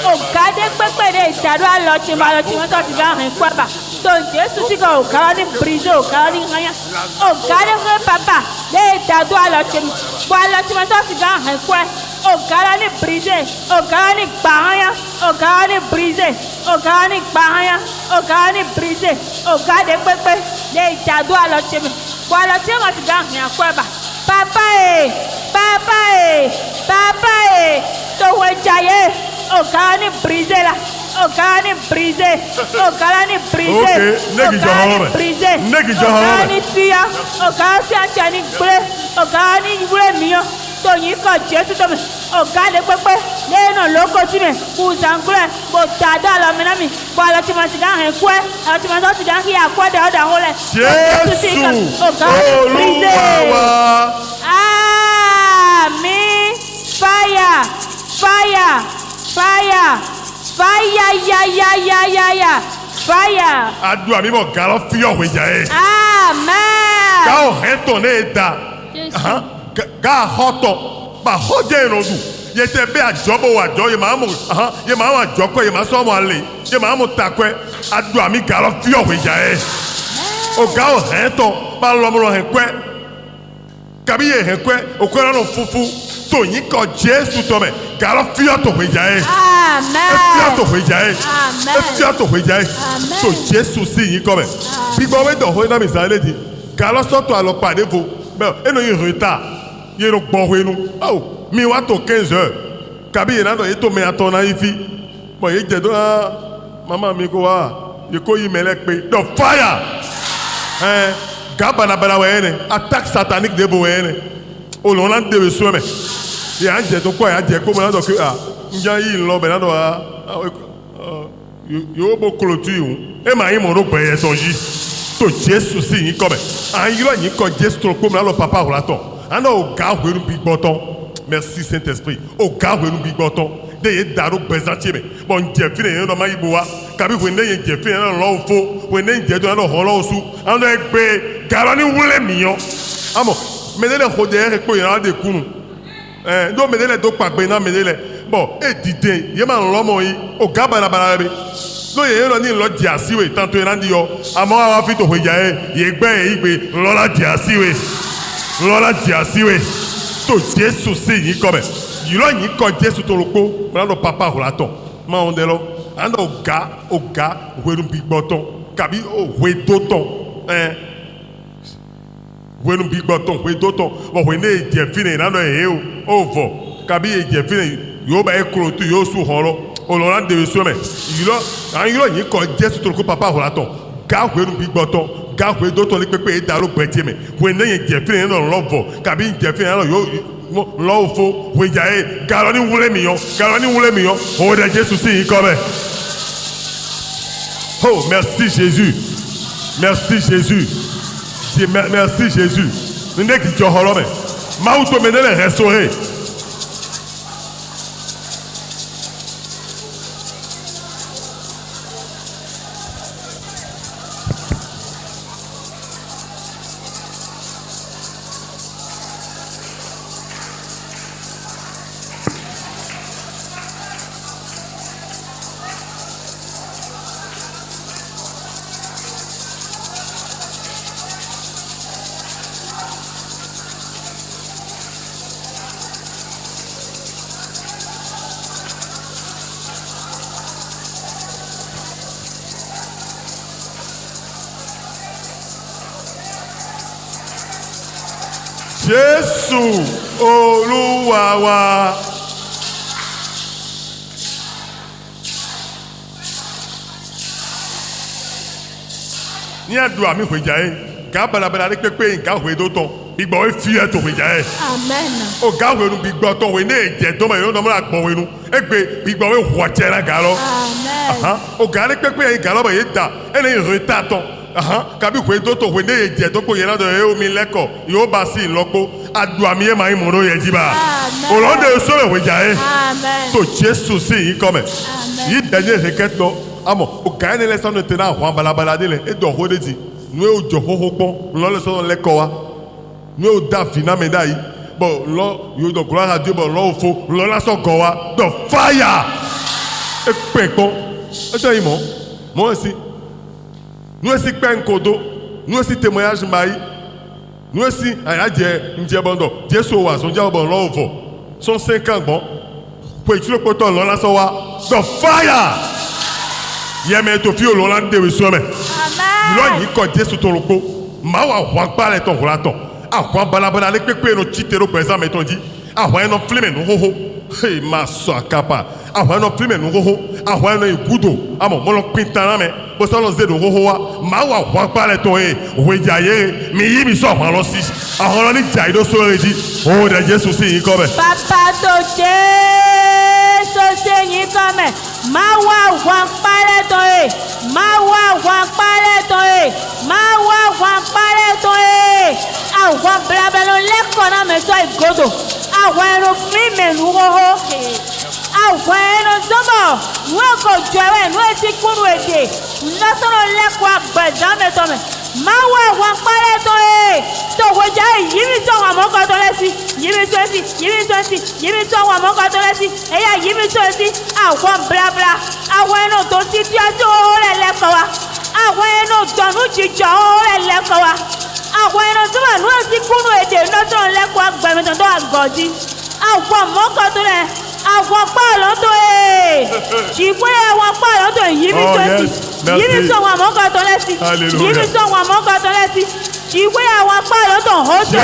O gade pepe de tado aloche maloche mo to ti ga hen kwa ba. To Jésus si ko galoni brisé, o galoni haya. O gade papa de tado aloche mo. Bo aloche mo to ti ga hen kwa. O galani brisé, o galani bahaya, o galani brisé, o galani bahaya, o galani brisé, o gade pepe, de jadu alocheme. Bo alocheme ti ga hin akweba. Papa, to wejaye, o galani brisé la. O galani brisé, o galani brisé, o galani brisé, o galani fia, o galani anchani bre, o galani bre mio. Tony ko Jésus to me o gade pepe le no loko ti me ku zangure bo dada la me na mi bo ala ti ma ti ga hen kwe ala ti ma so ti ga hi akwa da oda hole Jésus o gade brise amen fire Fire. Adu ami mo galo fio wejae. Amen. Ga o heto ne da. Ga hoto ba hoje no du. Ye te be ajobo wa jo ye ma mo ye ma wa joko ye ma so mo ale. Ye ma mo takwe adu ami galo fio wejae. O ga o heto ba lo mo henkwe. Kabi ye henkwe o ko no fufu to yin ko Jesu to me. Galo fio to wejae. Amen. Fio to wejae. Amen. Fio to wejae. So Jesu si yin ko me. Bi gbo we do ho na mi sale di. Galo so to alo pade vo. Be eno yin retard. Ye no gbo we nu. Oh, mi wa to 15 heures. Kabi ye na do ye to me atona ifi. Bo ye je do mama mi ko wa. Ye ko yi melek pe. The fire. Gaba na bala we ene. Attaque satanique de bo ene. O lo na de we so me. Ye anje to ko ya je ko mo na do ke nja yi lo be na do yo bo clôture e ma yi mo ro pe ye so yi to Jesu si yin ko be an yi lo yin ko Jesu to ko mo na lo papa ro laton an o ga hweru bi gboton merci Saint Esprit o ga hweru bi gboton de ye daro bezantie me bon je fi ne no ma yi bo wa kabi we ne ye je fi na lo fo we ne je do na ho lo su an do egbe garo ni wule miyon amo me de le hodere ko yan de kunu do me de le do pagbe na me de le bon e dide ye ma lo mo yi o ga bara be lo ye lo ni lo di asiwe tanto e randi yo amo wa fi to hoja ye gbe e igbe lo la di asiwe to Jesu si yin ko be yi lo yin ko Jesu to lo po na lo papa ho laton ma on de lo and o ga hweru bi gboton kabi o hwe to ton hweru bi gboton hwe to ton bo hwe ne je fine na no e o vo kabi e je fine yo ba e kro tu yo su horo o lo ran de so me yilo an yilo yin ko Jesu to ko papa ho laton ga hweru bi gboton ga hwe do to le pepe e daro betie me we ne yin je fine no lovo kabi je fine no yo lo fo we ja e ga lo ni wule mi yo o de Jesu si yin ko be. Oh merci Jésus, merci Jésus, merci Jésus. Ne ki jo horo me ma uto me ne restaurer. Jésù Olúwa wa. Ní àdúrà mi hweja e ga balabala ni pepe ga hwe do ton igbo e fi e to hweja e. Amen. O ga hwe nu bi gbo ton we ne je do ma yo no ma gbo we nu egbe igbo we ho chera ga lo. Amen. O ga ni pepe e ga lo ba ye da ene retard ton kabi hwe do to hwe ne je do ko ye na do e o mi leko yo ba si lopo adua mi e ma imoro ye jiba o lo de so le hweja e. Amen. To Jesu si yin come. Yi dernier requête no amo o ga ne le so no te na ho balabala de le e do ho de di nu e o jo ho pon lo le so leko wa nu e o da fina me dai bo lo yo do gloire à Dieu bo lo fo lo la so go wa the fire e pe pon e to imo mo si nu e si pe nkodo nu e si témoignage mai nu e si aya je nje bondo Jesu wa so ja bo lo fo son 50 bon po ituro poto lo la so wa the fire yeme to fi lo la de we so me. Amen. Lo yin ko Jesu to ropo ma wa hwa pa le ton hura ton ahwa balabala le pepe no chitero pesa me ton di ahwa no flame no ho hey ma so akapa ahwa no flame no ho ahwa no igudo amo mo lo pintana me bo so lo ze do ho wa ma wa hwa pa le ton e we jaye mi yi mi so hwa lo si ahwa ni jai do so re di o de Jesu si yin ko be papa to Jesu si yin ko me ma wa hwa pa le ton e ma wa hwa pa le ton e ma wa hwa pa le ton e ahwa blabelo le kona me so igodo ahwa no flame no ho Aweno zomo, nueko jowe, nueti kunu ede. Nasono lekwa gbedame tome. Mawa wankpale to to woja yimi to wa moko to lesi yimi to wa moko to lesi eya yimi to si awon bla bla awon no to ti ti aso re leko wa awon no donu jijo re leko wa awon no to ma nu si kunu ede no to leko agbe mi to agoji awon moko to le awon pa lo to jiwe awon pa lo to yimi to si yimi to wa moko to lesi yimi to wa moko to lesi jiwe awon pa lo to ho to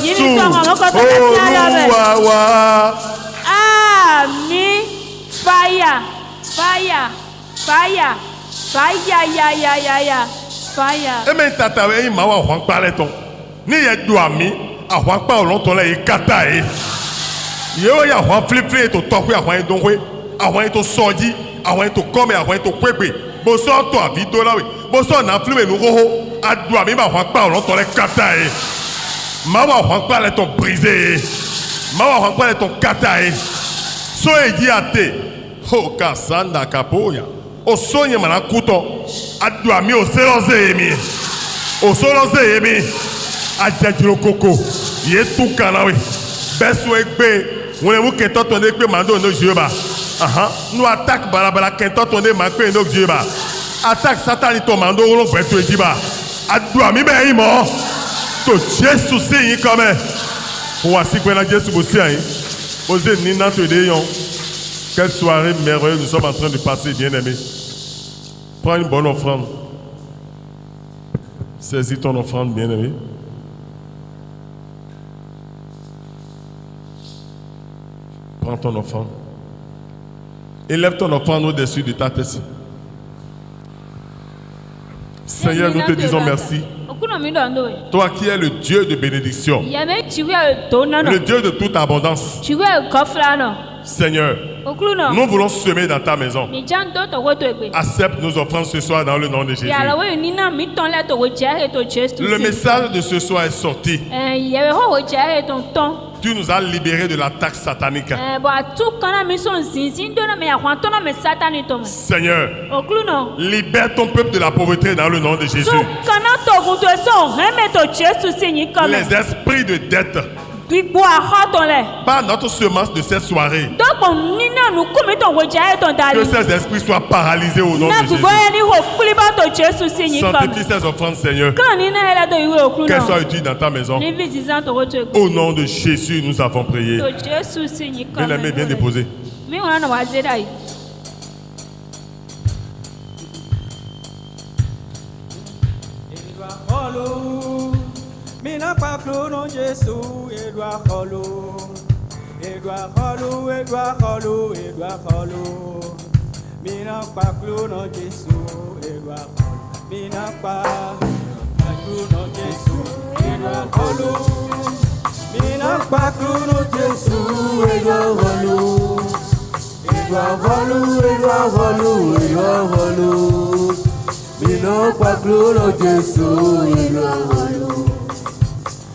yimi to wa moko to lesi alabe Amen. Fire. Amen tata we ma wa hwan pa le ton. Ni ye do ami, a hwan pa olon ton le e kata e. Yo ya hwan flip to tokwe a hwan don we, a hwan to soji, a hwan to come, a hwan to kwegbe. Bo so to abi do la we. Bo so na flip nu ho ho, a do ami ma hwan pa olon ton le kata e. Ma wa hwan pa le ton brisé. Ma wa hwan pa le ton kata e. So e di ate. Ho kasanda kapoya. O sonye manakuto. Adu ami o seroze emi. O seroze emi. Ajajiro koko. Ye tu kanawe. Beso ekbe. Wone mu kento tonde ekbe mando no jeba. Aha. Nou attaque balabala kento tonde makbe no jeba. Attaque satani to mando wolo beto ejiba. Adu ami be imo. To Jesus si yin kome. Voici que Jésus aussi hein. Osez Nina te déyon. Quelle soirée merveilleuse nous sommes en train de passer, bien-aimés. Prends une bonne offrande. Saisis ton offrande, bien-aimé. Prends ton offrande. Élève ton offrande au-dessus de ta tête. Seigneur, nous te disons merci. Toi qui es le Dieu de bénédiction, le Dieu de toute abondance. Seigneur, nous voulons semer dans ta maison. Accepte nos offrandes ce soir dans le nom de Jésus. Le message de ce soir est sorti. Tu nous as libérés de l'attaque satanique. Seigneur, libère ton peuple de la pauvreté dans le nom de Jésus. Les esprits de dette, par notre semence de cette soirée, que ces esprits soient paralysés au nom de Jésus. Sanctifie ces offrandes, Seigneur. Qu'elles soient utiles dans ta maison. Au nom de Jésus, nous avons prié. Bien-aimé, viens déposer. Mina pa clono Jésus, Edouard Holo. Mina pa clono Jésus, Edouard Holo. Mina pa clono Jésus, Edouard Holo. Mina pa clono Jésus, Edouard Holo. Mina pa clono Jésus, Edouard Holo.